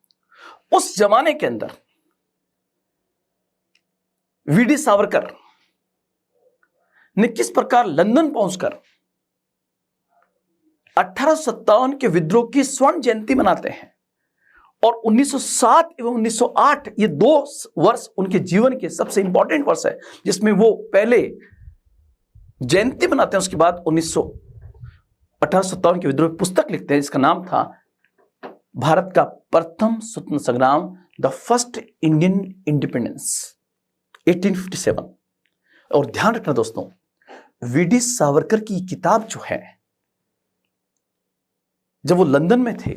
उस जमाने के अंदर वीडी सावरकर ने किस प्रकार लंदन पहुंचकर 1857 के विद्रोह की स्वर्ण जयंती मनाते हैं, और 1907 एवं 1908 ये 2 वर्ष उनके जीवन के सबसे इंपॉर्टेंट वर्ष है, जिसमें वो पहले जयंती मनाते हैं। उसके बाद 1857 के विद्रोह की पुस्तक लिखते हैं, जिसका नाम था भारत का प्रथम स्वतंत्रता संग्राम, द फर्स्ट इंडियन इंडिपेंडेंस 1857। और ध्यान रखना दोस्तों, वीडी सावरकर की किताब जो है, जब वो लंदन में थे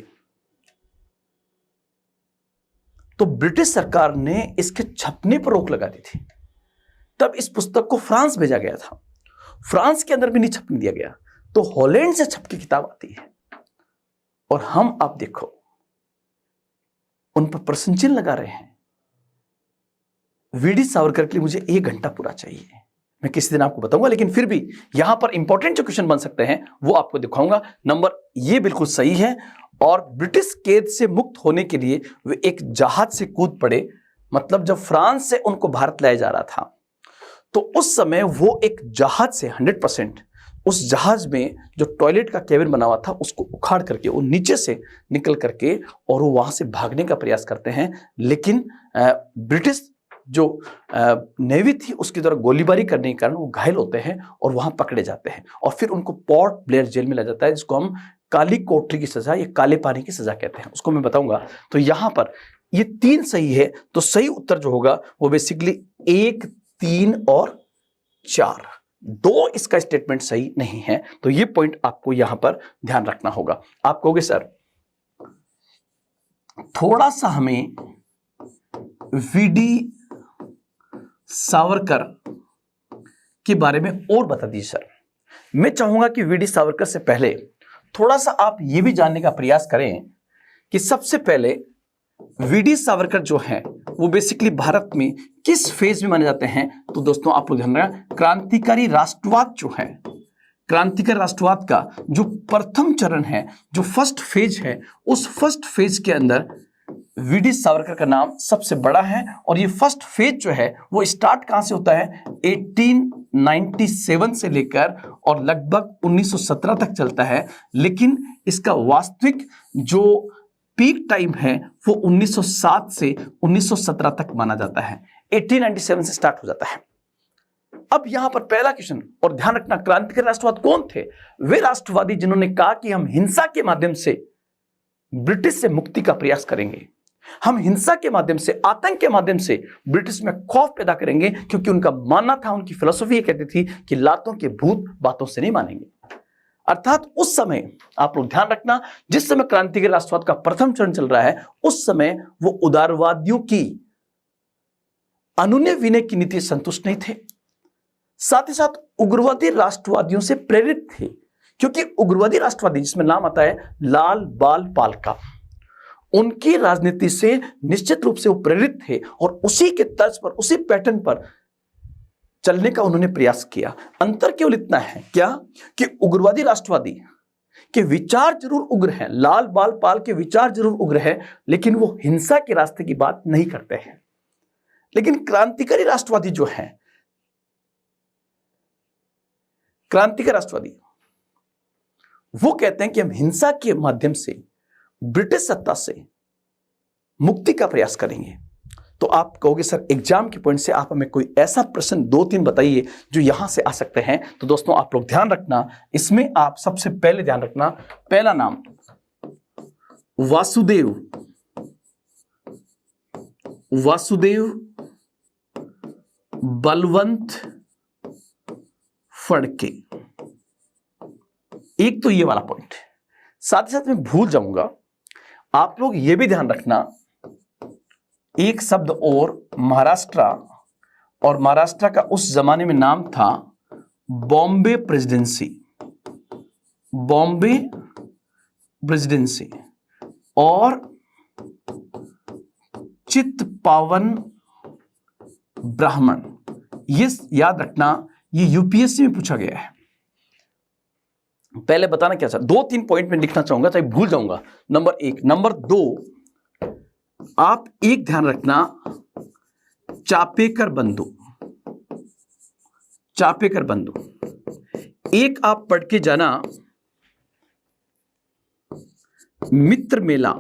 तो ब्रिटिश सरकार ने इसके छपने पर रोक लगा दी थी। तब इस पुस्तक को फ्रांस भेजा गया था। फ्रांस के अंदर भी नहीं छपने दिया गया, तो हॉलैंड से छप के किताब आती है, और हम आप देखो उन पर प्रश्न चिन्ह लगा रहे हैं। वीडी सावरकर के लिए मुझे 1 घंटा पूरा चाहिए, मैं किसी दिन आपको बताऊंगा, लेकिन फिर भी यहां पर इंपॉर्टेंट जो क्वेश्चन बन सकते हैं वो आपको दिखाऊंगा। नंबर ये बिल्कुल सही है, और ब्रिटिश कैद से मुक्त होने के लिए वे एक जहाज से कूद पड़े मतलब जब फ्रांस से उनको भारत लाया जा रहा था तो उस समय वो एक जहाज से 100% उस जहाज में जो टॉयलेट का केबिन बना हुआ था उसको उखाड़ करके वो नीचे से निकल करके और वो वहां से भागने का प्रयास करते हैं, लेकिन ब्रिटिश जो नेवी थी उसकी तरफ गोलीबारी करने के कारण वो घायल होते हैं और वहां पकड़े जाते हैं और फिर उनको पोर्ट ब्लेयर जेल में लाया जाता है, जिसको हम काली कोठरी की सजा या काले पानी की सजा कहते हैं, उसको मैं बताऊंगा। तो यहां पर ये 3 सही है, तो सही उत्तर जो होगा वो बेसिकली 1, 3 और 4, 2 इसका स्टेटमेंट सही नहीं है। तो ये पॉइंट आपको यहां पर ध्यान रखना होगा। आप कहोगे सर थोड़ा सा हमें वीडी सावरकर के बारे में और बता दीजिए सर। मैं चाहूंगा कि वीडी सावरकर से पहले थोड़ा सा आप यह भी जानने का प्रयास करें कि सबसे पहले वीडी सावरकर जो हैं वो बेसिकली भारत में किस फेज में माने जाते हैं। तो दोस्तों आप लोग ध्यान रखना, क्रांतिकारी राष्ट्रवाद जो है, क्रांतिकारी राष्ट्रवाद का जो प्रथम चरण है, जो फर्स्ट फेज है, उस फर्स्ट फेज के अंदर वीडी सावरकर का नाम सबसे बड़ा है। और ये फर्स्ट फेज जो है वो स्टार्ट कहां से होता है, 1897 से लेकर और लगभग 1917 तक चलता है, लेकिन इसका वास्तविक जो पीक टाइम है वो 1907 से 1917 तक माना जाता है। 1897 से स्टार्ट हो जाता है। अब यहां पर पहला क्वेश्चन, और ध्यान रखना क्रांतिकारी राष्ट्रवाद कौन थे, वे राष्ट्रवादी जिन्होंने कहा कि हम हिंसा के माध्यम से ब्रिटिश से मुक्ति का प्रयास करेंगे, हम हिंसा के माध्यम से, आतंक के माध्यम से ब्रिटिश में खौफ पैदा करेंगे, क्योंकि उनका मानना था, उनकी फिलॉसफी ये कहती थी कि लातों के भूत बातों से नहीं मानेंगे। अर्थात उस समय आप लोग ध्यान रखना, जिस समय क्रांतिकारी राष्ट्रवाद का प्रथम चरण चल रहा है उस समय वो उदारवादियों की अनुनय विनय की नीति संतुष्ट नहीं थे, साथ ही साथ उग्रवादी राष्ट्रवादियों से प्रेरित थे, क्योंकि उग्रवादी राष्ट्रवादी जिसमें नाम आता है लाल बाल पाल का, उनकी राजनीति से निश्चित रूप से वो प्रेरित थे और उसी के तर्ज पर, उसी पैटर्न पर चलने का उन्होंने प्रयास किया। अंतर केवल इतना है क्या कि उग्रवादी राष्ट्रवादी के विचार जरूर उग्र हैं, लाल बाल पाल के विचार जरूर उग्र है, लेकिन वो हिंसा के रास्ते की बात नहीं करते हैं। लेकिन क्रांतिकारी राष्ट्रवादी जो हैं, क्रांतिकारी राष्ट्रवादी वो कहते हैं कि हम हिंसा के माध्यम से ब्रिटिश सत्ता से मुक्ति का प्रयास करेंगे। तो आप कहोगे सर एग्जाम के पॉइंट से आप हमें कोई ऐसा प्रश्न 2-3 बताइए जो यहां से आ सकते हैं। तो दोस्तों आप लोग ध्यान रखना, इसमें आप सबसे पहले ध्यान रखना, पहला नाम वासुदेव बलवंत फड़के, एक तो ये वाला पॉइंट। साथ ही साथ मैं भूल जाऊंगा, आप लोग ये भी ध्यान रखना, एक शब्द और महाराष्ट्र, और महाराष्ट्र का उस जमाने में नाम था बॉम्बे प्रेसिडेंसी, बॉम्बे प्रेसिडेंसी, और चित्तपावन ब्राह्मण, ये याद रखना, ये यूपीएससी में पूछा गया है। पहले बताना क्या सर, 2-3 पॉइंट में लिखना चाहूंगा ताकि भूल जाऊंगा। नंबर 1, नंबर 2 आप एक ध्यान रखना, चापेकर बंधु, चापेकर बंधु। एक आप पढ़ के जाना, मित्र मेला,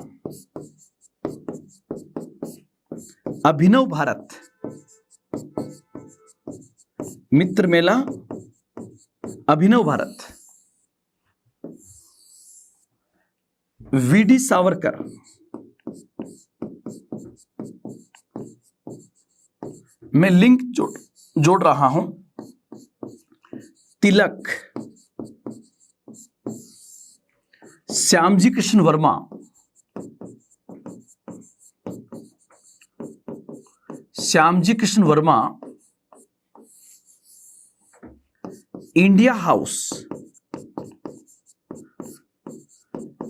अभिनव भारत, मित्र मेला, अभिनव भारत, वीडी सावरकर, मैं लिंक जोड़ रहा हूं, Tilak, Shyamji Krishna Varma, Shyamji Krishna Varma, India house,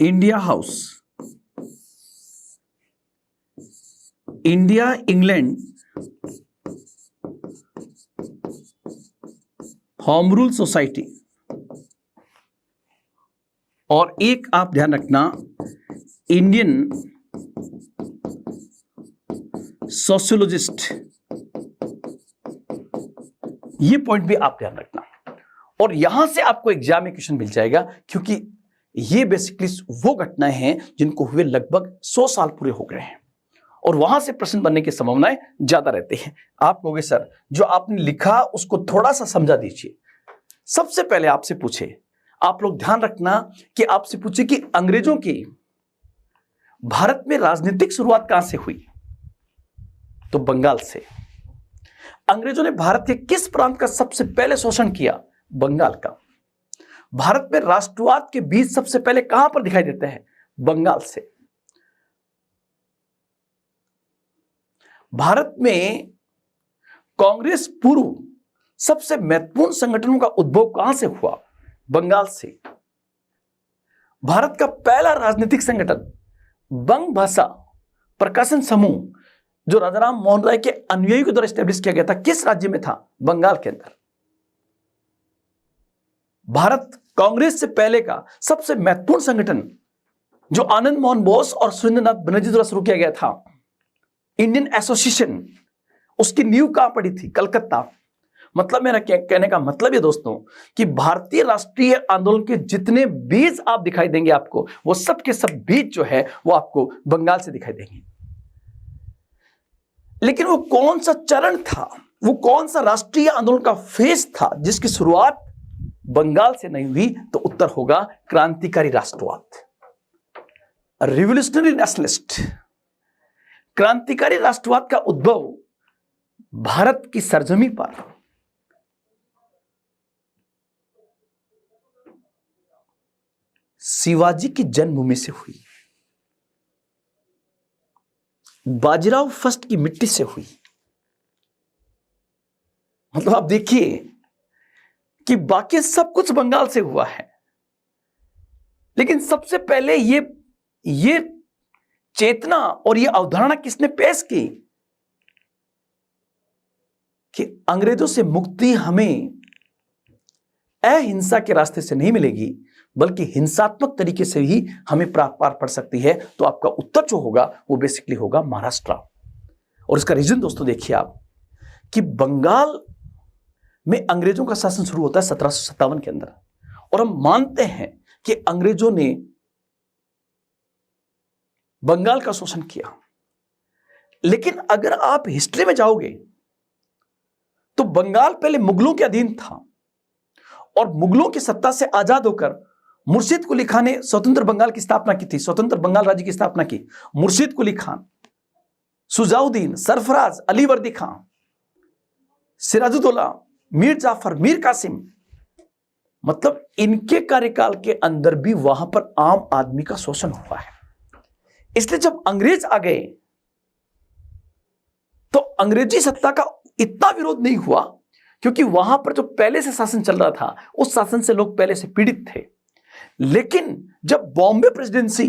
India house, India England home rule society, और एक आप ध्यान रखना, इंडियन सोशियोलॉजिस्ट। ये पॉइंट भी आप ध्यान रखना, और यहां से आपको एग्जाम में क्वेश्चन मिल जाएगा, क्योंकि ये बेसिकली वो घटनाएं हैं जिनको हुए लगभग 100 साल पूरे हो गए हैं, और वहां से प्रश्न बनने की संभावनाएं ज्यादा रहती हैं। आप कहोगे सर जो आपने लिखा उसको थोड़ा सा समझा दीजिए। सबसे पहले आपसे पूछे, आप लोग ध्यान रखना कि आपसे पूछे कि अंग्रेजों की भारत में राजनीतिक शुरुआत कहां से हुई, तो बंगाल से। अंग्रेजों ने भारत के किस प्रांत का सबसे पहले शोषण किया, बंगाल का। भारत में राष्ट्रवाद के बीज सबसे पहले कहां पर दिखाई देते हैं, बंगाल से। भारत में कांग्रेस पूर्व सबसे महत्वपूर्ण संगठनों का उद्भव कहां से हुआ, बंगाल से। भारत का पहला राजनीतिक संगठन बंग भाषा प्रकाशन समूह, जो राजाराम मोहन राय के अनुयायियों के द्वारा स्टैब्लिश किया गया था, किस राज्य में था, बंगाल के अंदर। भारत कांग्रेस से पहले का सबसे महत्वपूर्ण संगठन जो आनंद मोहन बोस और सुरेंद्रनाथ बनर्जी द्वारा शुरू किया गया था, इंडियन एसोसिएशन, उसकी नींव कहां पड़ी थी, कलकत्ता। मतलब मेरा कहने का मतलब ये दोस्तों कि भारतीय राष्ट्रीय आंदोलन के जितने बीज आप दिखाई देंगे आपको, वो सब के सब बीज जो है वो आपको बंगाल से दिखाई देंगे। लेकिन वो कौन सा चरण था, वो कौन सा राष्ट्रीय आंदोलन का फेज था जिसकी शुरुआत बंगाल से नहीं हुई, तो उत्तर होगा क्रांतिकारी राष्ट्रवाद, रिवोल्यूशनरी नेशनलिस्ट। क्रांतिकारी राष्ट्रवाद का उद्भव भारत की सरजमी पर शिवाजी की जन्मभूमि से हुई, बाजीराव फर्स्ट की मिट्टी से हुई। मतलब आप देखिए कि बाकी सब कुछ बंगाल से हुआ है, लेकिन सबसे पहले ये चेतना और ये अवधारणा किसने पेश की कि अंग्रेजों से मुक्ति हमें अहिंसा के रास्ते से नहीं मिलेगी, बल्कि हिंसात्मक तरीके से ही हमें पार पड़ सकती है। तो आपका उत्तर जो होगा वो बेसिकली होगा महाराष्ट्र। और इसका रीजन दोस्तों देखिए आप कि बंगाल में अंग्रेजों का शासन शुरू होता है 1757 के अंदर, और हम मानते हैं कि अंग्रेजों ने बंगाल का शोषण किया। लेकिन अगर आप हिस्ट्री में जाओगे तो बंगाल पहले मुगलों के अधीन था, और मुगलों की सत्ता से आजाद होकर मुर्शिद कुली खान ने स्वतंत्र बंगाल की स्थापना की थी, स्वतंत्र बंगाल राज्य की स्थापना की। मुर्शिद कुली खान, सुजाउद्दीन, सरफराज, अली वर्दी खान, सिराजुद्दौला, मीर जाफर, मीर कासिम, मतलब इनके कार्यकाल के अंदर भी वहां पर आम आदमी का शोषण हुआ है। इसलिए जब अंग्रेज आ गए तो अंग्रेजी सत्ता का इतना विरोध नहीं हुआ, क्योंकि वहां पर जो पहले से शासन चल रहा था उस शासन से लोग पहले से पीड़ित थे। लेकिन जब बॉम्बे प्रेसिडेंसी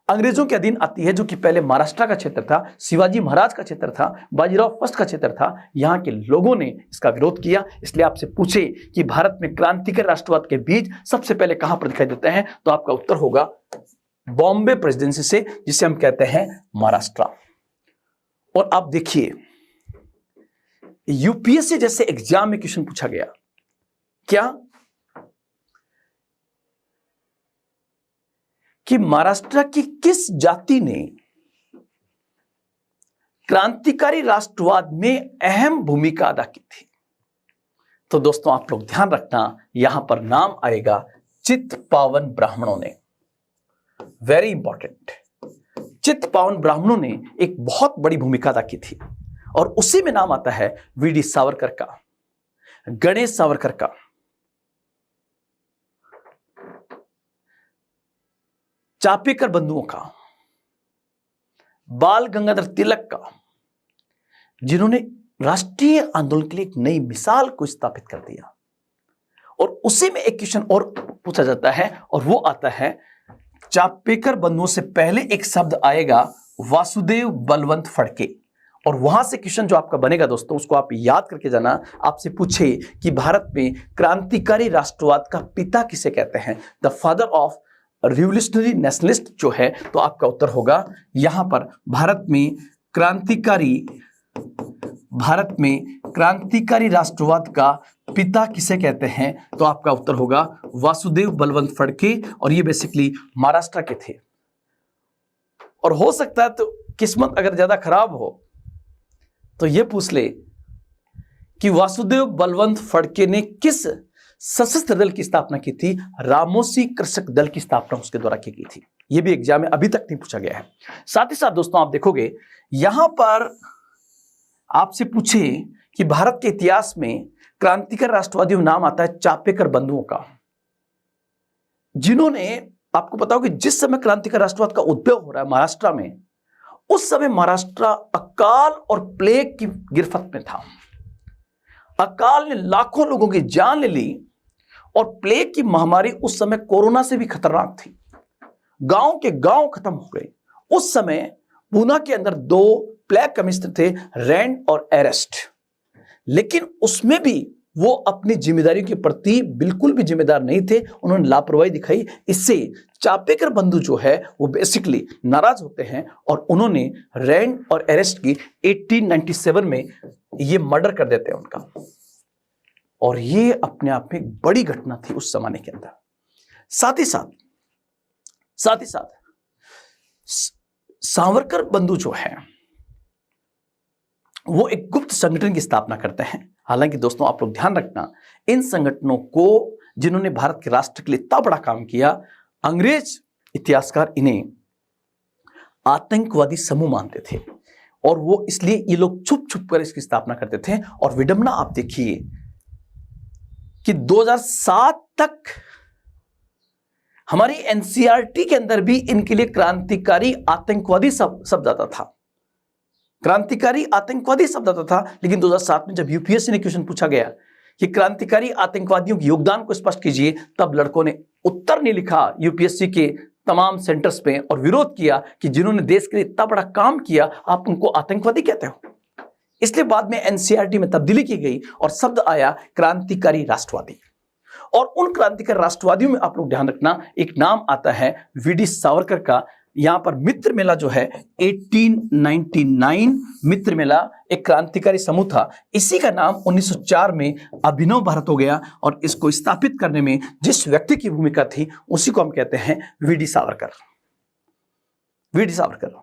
अंग्रेजों के अधीन आती है, जो कि पहले महाराष्ट्र का क्षेत्र था, शिवाजी महाराज का क्षेत्र था, बाजीराव फर्स्ट का क्षेत्र था, यहां के लोगों ने इसका विरोध किया। इसलिए आपसे पूछे कि भारत में क्रांतिकारी राष्ट्रवाद के बीज सबसे पहले कहां पर दिखाई देते हैं, तो आपका उत्तर होगा बॉम्बे प्रेसिडेंसी से, जिसे हम कहते हैं महाराष्ट्र। और आप देखिए यूपीएससी जैसे एग्जाम में क्वेश्चन पूछा गया, क्या कि महाराष्ट्र की किस जाति ने क्रांतिकारी राष्ट्रवाद में अहम भूमिका अदा की थी। तो दोस्तों आप लोग ध्यान रखना, यहां पर नाम आएगा चित्पावन ब्राह्मणों ने। वेरी इंपॉर्टेंट, चित्पावन ब्राह्मणों ने एक बहुत बड़ी भूमिका अदा की थी, और उसी में नाम आता है वीडी सावरकर का, गणेश सावरकर का, चापेकर बंधुओं का, बाल गंगाधर तिलक का, जिन्होंने राष्ट्रीय आंदोलन के लिए एक नई मिसाल को स्थापित कर दिया। और उसी में एक क्वेश्चन और पूछा जाता है, और वो आता है चापेकर बंधुओं से पहले एक शब्द आएगा वासुदेव बलवंत फड़के। और वहां से क्वेश्चन जो आपका बनेगा दोस्तों, उसको आप याद करके जाना। आपसे पूछे कि भारत में क्रांतिकारी राष्ट्रवाद का पिता किसे कहते हैं, the father of revolutionary nationalist जो है, तो आपका उत्तर होगा यहां पर भारत में क्रांतिकारी भारत में क्रांतिकारी राष्ट्रवाद का पिता किसे कहते हैं? तो आपका उत्तर होगा वासुदेव बलवंत फड़के, और ये बेसिकली महाराष्ट्र के थे। और हो सकता है तो किस्मत अगर ज्यादा खराब हो तो ये पूछ ले कि वासुदेव बलवंत फड़के ने किस सशस्त्र दल की स्थापना की थी? रामोसी कृषक दल की स्थापना उसके द्वारा की गई थी। यह भी एग्जाम में अभी तक नहीं पूछा गया है। साथ ही साथ दोस्तों आप देखोगे यहां पर आपसे पूछे कि भारत के इतिहास में क्रांतिकारी राष्ट्रवादियों में नाम आता है चापेकर बंधुओं का, जिन्होंने, आपको पता हो कि जिस समय क्रांतिकारी राष्ट्रवाद का उद्भव हो रहा है महाराष्ट्र में, उस समय महाराष्ट्र अकाल और प्लेग की गिरफ्त में था। अकाल ने लाखों लोगों की जान ले ली और प्लेग की महामारी उस समय कोरोना से भी खतरनाक थी। गांव के गांव खत्म हो गए। उस समय पूना के अंदर 2 प्लेग कमिश्नर थे, रैंड और एरेस्ट, लेकिन उसमें भी वो अपनी जिम्मेदारियों के प्रति बिल्कुल भी जिम्मेदार नहीं थे, उन्होंने लापरवाही दिखाई। इससे चापेकर बंधु जो है वो बेसिकली नाराज होते हैं और उन्होंने रैंड और एरेस्ट की 1897 में ये मर्डर कर देते हैं उनका। और ये अपने आप में एक बड़ी घटना थी उस जमाने के अंदर। साथ ही साथ सावरकर बंधु जो है वो एक गुप्त संगठन की स्थापना करते हैं। हालांकि दोस्तों आप लोग ध्यान रखना, इन संगठनों को जिन्होंने भारत के राष्ट्र के लिए इतना बड़ा काम किया, अंग्रेज इतिहासकार इन्हें आतंकवादी समूह मानते थे और वो इसलिए ये लोग छुप छुप कर इसकी स्थापना करते थे। और विडंबना आप देखिए कि 2007 तक हमारी एनसीईआरटी के अंदर भी इनके लिए क्रांतिकारी आतंकवादी शब्द आता था, क्रांतिकारी आतंकवादी शब्द आता था। लेकिन 2007 में जब यूपीएससी ने क्वेश्चन पूछा गया कि क्रांतिकारी आतंकवादियों के योगदान को स्पष्ट कीजिए, तब लड़कों ने उत्तर नहीं लिखा यूपीएससी के तमाम सेंटर्स पे और विरोध किया कि जिन्होंने देश के लिए इतना बड़ा काम किया आप उनको आतंकवादी कहते हो। इसलिए बाद में एनसीईआरटी में तब्दीली की गई और शब्द आया क्रांतिकारी राष्ट्रवादी। और उन क्रांतिकारी राष्ट्रवादियों में आप लोग ध्यान रखना, एक नाम आता है वीडी सावरकर का। यहां पर मित्र मेला जो है 1899 मित्र मेला एक क्रांतिकारी समूह था। इसी का नाम 1904 में अभिनव भारत हो गया और इसको स्थापित करने में जिस व्यक्ति की भूमिका थी उसी को हम कहते हैं वीडी सावरकर। वीडी सावरकर,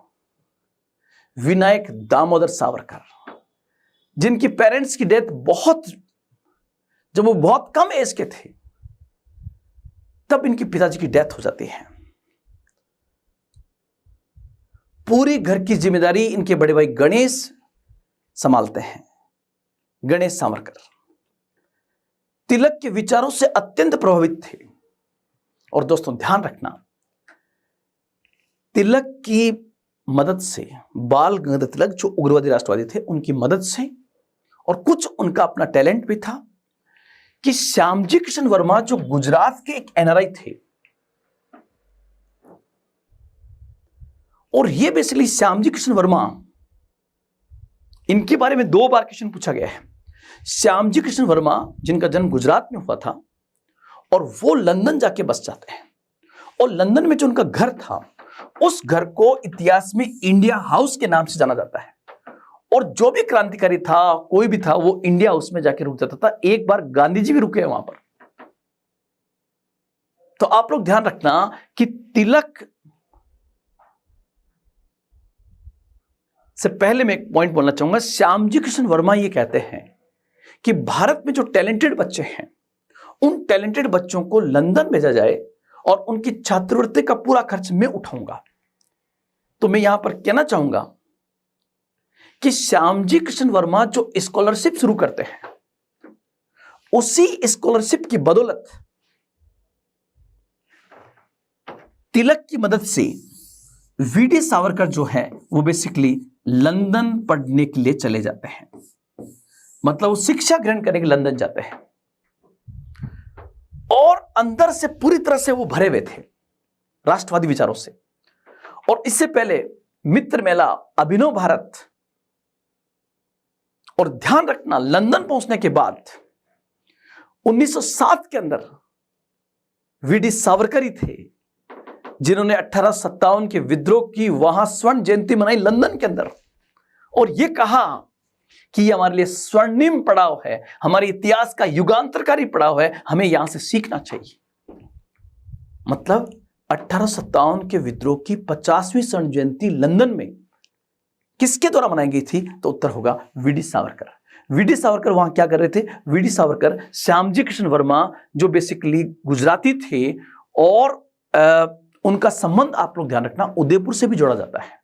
विनायक दामोदर सावरकर, जिनकी पेरेंट्स की डेथ जब वो बहुत कम एज के थे तब इनके पिताजी की डेथ हो जाती है। पूरी घर की जिम्मेदारी इनके बड़े भाई गणेश संभालते हैं। गणेश सावरकर तिलक के विचारों से अत्यंत प्रभावित थे। और दोस्तों ध्यान रखना, तिलक की मदद से, बाल गंगाधर तिलक जो उग्रवादी राष्ट्रवादी थे उनकी मदद से, और कुछ उनका अपना टैलेंट भी था कि श्यामजी कृष्ण वर्मा जो गुजरात के एक एनआरआई थे, और ये बेसिकली श्यामजी कृष्ण वर्मा, इनके बारे में 2 बार क्वेश्चन पूछा गया है। श्यामजी कृष्ण वर्मा जिनका जन्म गुजरात में हुआ था और वो लंदन जाके बस जाते हैं, और लंदन में जो उनका घर था उस घर को इतिहास में इंडिया हाउस के नाम से जाना जाता है। और जो भी क्रांतिकारी था, कोई भी था, वो इंडिया हाउस में जाके रुक जाता था। एक बार गांधी जी भी रुके हैं वहां पर। तो आप लोग ध्यान रखना कि तिलक से पहले मैं एक पॉइंट बोलना चाहूंगा। श्यामजी कृष्ण वर्मा ये कहते हैं कि भारत में जो टैलेंटेड बच्चे हैं उन टैलेंटेड बच्चों को लंदन भेजा जाए और उनकी छात्रवृत्ति का पूरा खर्च मैं उठाऊंगा। तो मैं यहां पर कहना चाहूंगा कि श्यामजी कृष्ण वर्मा जो स्कॉलरशिप शुरू करते हैं, उसी स्कॉलरशिप की बदौलत तिलक की मदद से वीडी सावरकर जो है वो बेसिकली लंदन पढ़ने के लिए चले जाते हैं। मतलब वो शिक्षा ग्रहण करने के लिए लंदन जाते हैं और अंदर से पूरी तरह से वो भरे हुए थे राष्ट्रवादी विचारों से। और इससे पहले मित्र मेला, अभिनव भारत, और ध्यान रखना लंदन पहुंचने के बाद 1907 के अंदर वीडी सावरकर ही थे जिन्होंने 1857 के विद्रोह की वहां स्वर्ण जयंती मनाई लंदन के अंदर। और ये कहा कि ये हमारे लिए स्वर्णिम पड़ाव है, हमारे इतिहास का युगांतरकारी पड़ाव है, हमें यहां से सीखना चाहिए। मतलब 1857 के विद्रोह की 50वीं स्वर्ण जयंती लंदन में किसके द्वारा मनाई गई थी? तो उत्तर होगा वीडी सावरकर। वीडी सावरकर वहां क्या कर रहे थे? वीडी सावरकर श्यामजी कृष्ण वर्मा जो बेसिकली गुजराती थे, और उनका संबंध आप लोग ध्यान रखना उदयपुर से भी जोड़ा जाता है,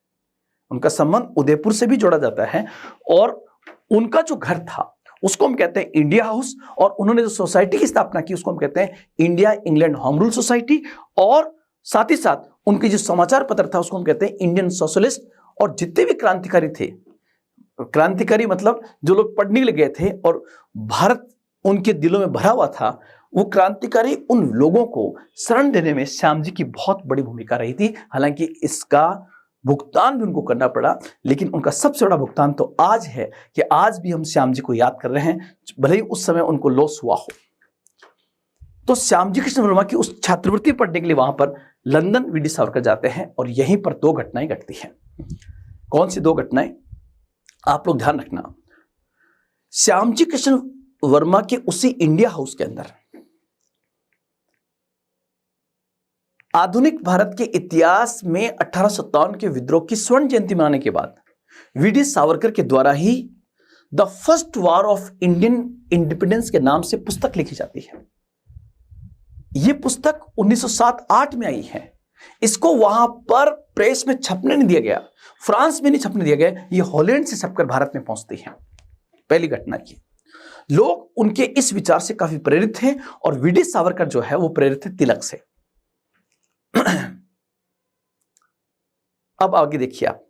उनका संबंध उदयपुर से भी जोड़ा जाता है। और उनका जो घर था उसको हम कहते हैं इंडिया हाउस, और उन्होंने जो सोसाइटी की स्थापना की उसको हम कहते हैं India England home rule society, और साथ ही साथ उनके जो समाचार पत्र था उसको हम कहते हैं इंडियन सोशलिस्ट। और जितने भी क्रांतिकारी थे, क्रांतिकारी मतलब जो लोग पढ़ने के लिए गए थे और भारत उनके दिलों में भरा हुआ था, वो क्रांतिकारी उन लोगों को शरण देने में श्याम जी की बहुत बड़ी भूमिका रही थी। हालांकि इसका भुगतान भी उनको करना पड़ा, लेकिन उनका सबसे बड़ा भुगतान तो आज है कि आज भी हम श्याम जी को याद कर रहे हैं, भले ही उस समय उनको लॉस हुआ हो। तो श्यामजी कृष्ण वर्मा की उस छात्रवृत्ति पढ़ने के लिए वहां पर लंदन वीडी सावरकर जाते हैं, और यहीं पर दो घटनाएं घटती हैं। कौन सी दो घटनाएं? आप लोग ध्यान रखना। श्यामजी कृष्ण वर्मा के उसी इंडिया हाउस के अंदर आधुनिक भारत के इतिहास में 1857 के विद्रोह की स्वर्ण जयंती मनाने के बाद वीडी सावरकर के द्वारा ही the first war of Indian independence के नाम से पुस्तक लिखी जाती है। यह पुस्तक 1907-8 में आई है। इसको वहां पर प्रेस में छपने नहीं दिया गया, फ्रांस में नहीं छपने दिया गया, यह हॉलैंड से छपकर भारत में पहुंचती है। पहली घटना की लोग उनके इस विचार से काफी प्रेरित थे, और वीडी सावरकर जो है वो प्रेरित थे तिलक से। अब आगे देखिए आप,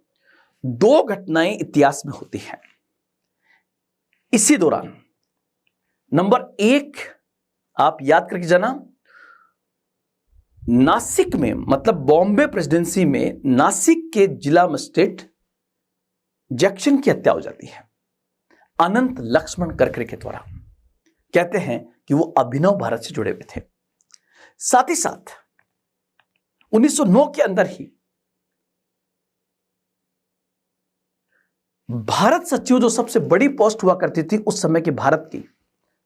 दो घटनाएं इतिहास में होती हैं इसी दौरान। नंबर एक आप याद करके जाना, नासिक में मतलब बॉम्बे प्रेसिडेंसी में नासिक के जिला मजिस्ट्रेट जैक्सन की हत्या हो जाती है अनंत लक्ष्मण करकरे के द्वारा। कहते हैं कि वो अभिनव भारत से जुड़े हुए थे। साथ ही साथ 1909 के अंदर ही भारत सचिव, जो सबसे बड़ी पोस्ट हुआ करती थी उस समय की भारत की,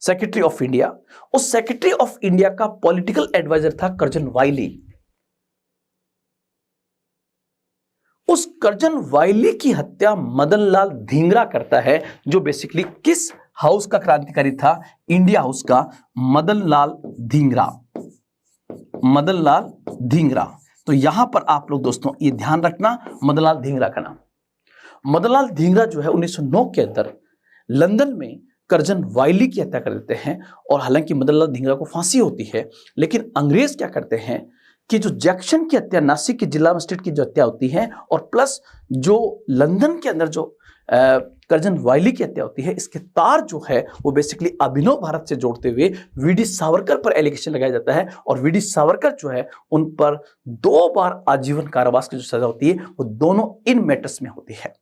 सेक्रेटरी ऑफ इंडिया, उस सेक्रेटरी ऑफ इंडिया का पॉलिटिकल एडवाइजर था कर्जन वाइली। उस कर्जन वाइली की हत्या मदन लाल धींगरा करता है, जो बेसिकली किस हाउस का क्रांतिकारी था? इंडिया हाउस का मदन लाल धींगरा। मदन लाल धींगरा। तो यहां पर आप लोग दोस्तों ये ध्यान रखना, मदन लाल धींगरा का नाम। मदन लाल धींगरा जो है 1909 के अंदर लंदन में कर्जन वाइली की हत्या कर देते हैं। और हालांकि मदन लाल धींगरा को फांसी होती है, लेकिन अंग्रेज क्या करते हैं कि जो जैक्सन की हत्या, नासिक के जिला मजिस्ट्रेट की जो हत्या होती है, और प्लस जो लंदन के अंदर जो कर्जन वाइली की हत्या होती है, इसके तार जो है वो बेसिकली अभिनव भारत से जोड़ते हुए वीडी सावरकर पर एलिगेशन लगाया जाता है। और वीडी सावरकर जो है उन पर 2 बार आजीवन कारावास की जो सजा होती है वो दोनों इन मैटर्स में होती है।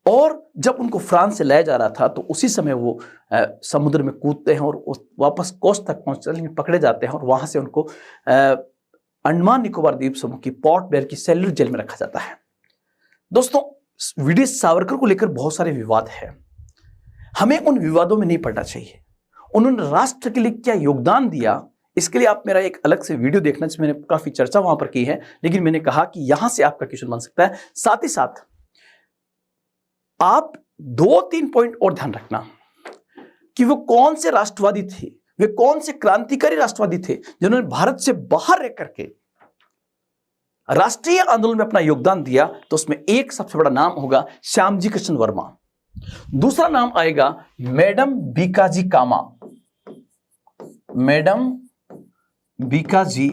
और जब उनको फ्रांस से लाया जा रहा था तो उसी समय वो समुद्र में कूदते हैं और वापस कोस्ट तक पहुंचते हैं, पकड़े जाते हैं, और वहां से उनको अंडमान निकोबार द्वीप समूह की पोर्ट ब्लेयर की सेल्युलर जेल में रखा जाता है। दोस्तों, वीडी सावरकर को लेकर बहुत सारे विवाद हैं, हमें उन विवादों में नहीं पड़ना चाहिए। उन्होंने राष्ट्र के लिए क्या योगदान दिया, इसके लिए आप मेरा एक अलग से वीडियो देखना, जिसमें मैंने काफी चर्चा वहां पर की है, लेकिन मैंने कहा कि यहां से आपका क्वेश्चन बन सकता है। साथ ही साथ आप 2-3 पॉइंट और ध्यान रखना कि वो कौन से राष्ट्रवादी थे, वे कौन से क्रांतिकारी राष्ट्रवादी थे जिन्होंने भारत से बाहर रह करके राष्ट्रीय आंदोलन में अपना योगदान दिया। तो उसमें एक सबसे बड़ा नाम होगा श्यामजी कृष्ण वर्मा, दूसरा नाम आएगा मैडम बीकाजी कामा। मैडम बीकाजी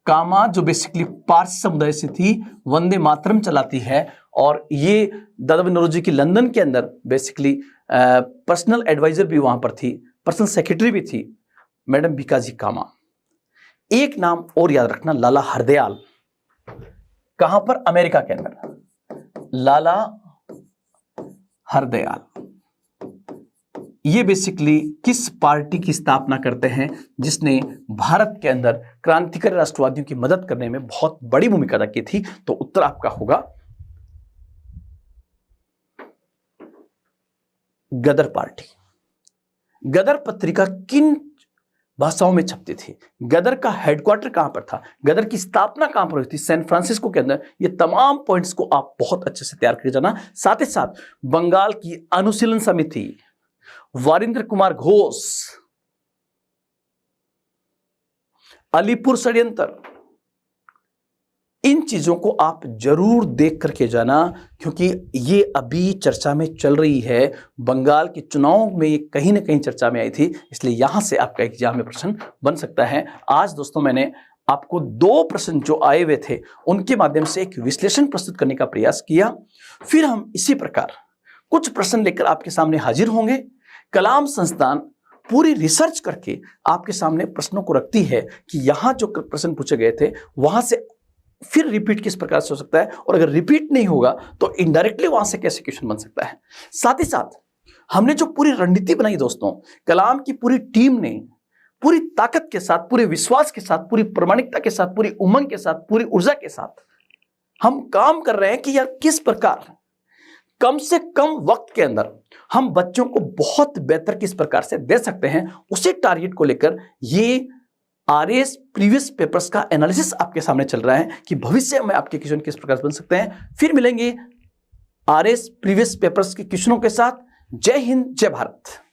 कामा जो बेसिकली पारसी समुदाय से थी, वंदे मातरम चलाती है, और ये दादा भाई नौरोजी की लंदन के अंदर बेसिकली पर्सनल एडवाइजर भी वहां पर थी, पर्सनल सेक्रेटरी भी थी, मैडम बीकाजी कामा। एक नाम और याद रखना, लाला हरदयाल। कहां पर? अमेरिका के अंदर। लाला हरदयाल ये बेसिकली किस पार्टी की स्थापना करते हैं जिसने भारत के अंदर क्रांतिकारी राष्ट्रवादियों की मदद करने में बहुत बड़ी भूमिका अदा की थी? तो उत्तर आपका होगा गदर पार्टी। गदर पत्रिका किन भाषाओं में छपती थी? गदर का हेडक्वार्टर कहां पर था? गदर की स्थापना कहां पर हुई थी? सैन फ्रांसिस्को के अंदर। ये तमाम पॉइंट्स को आप बहुत अच्छे से तैयार कर जाना। साथ ही साथ बंगाल की अनुशीलन समिति, वारिंद्र कुमार घोष, अलीपुर षड्यंत्र, इन चीजों को आप जरूर देख करके जाना, क्योंकि ये अभी चर्चा में चल रही है। बंगाल के चुनाव में ये कहीं ना कहीं चर्चा में आई थी, इसलिए यहां से आपका एग्जाम में प्रश्न बन सकता है। आज दोस्तों मैंने आपको 2 प्रश्न जो आए हुए थे उनके माध्यम से एक विश्लेषण प्रस्तुत करने का प्रयास किया। फिर हम इसी प्रकार कुछ प्रश्न लेकर आपके सामने हाजिर होंगे। कलाम संस्थान पूरी रिसर्च करके आपके सामने प्रश्नों को रखती है कि यहां जो प्रश्न पूछे गए थे वहां से फिर रिपीट किस प्रकार से हो सकता है, और अगर रिपीट नहीं होगा तो इनडायरेक्टली वहां से कैसे क्वेश्चन बन सकता है। साथ ही साथ हमने जो पूरी रणनीति बनाई दोस्तों, कलाम की पूरी टीम ने पूरी ताकत के साथ, पूरे विश्वास के साथ, पूरी प्रामाणिकता के साथ, पूरी उमंग के साथ, पूरी ऊर्जा के साथ हम काम कर रहे हैं कि यार किस प्रकार कम से कम वक्त के अंदर हम बच्चों को बहुत बेहतर किस प्रकार से दे सकते हैं। उसी टारगेट को लेकर ये आरएस प्रीवियस पेपर्स का एनालिसिस आपके सामने चल रहा है कि भविष्य में आपके क्वेश्चन किस प्रकार से बन सकते हैं। फिर मिलेंगे आरएस प्रीवियस पेपर्स के क्वेश्चनों के साथ। जय हिंद, जय भारत।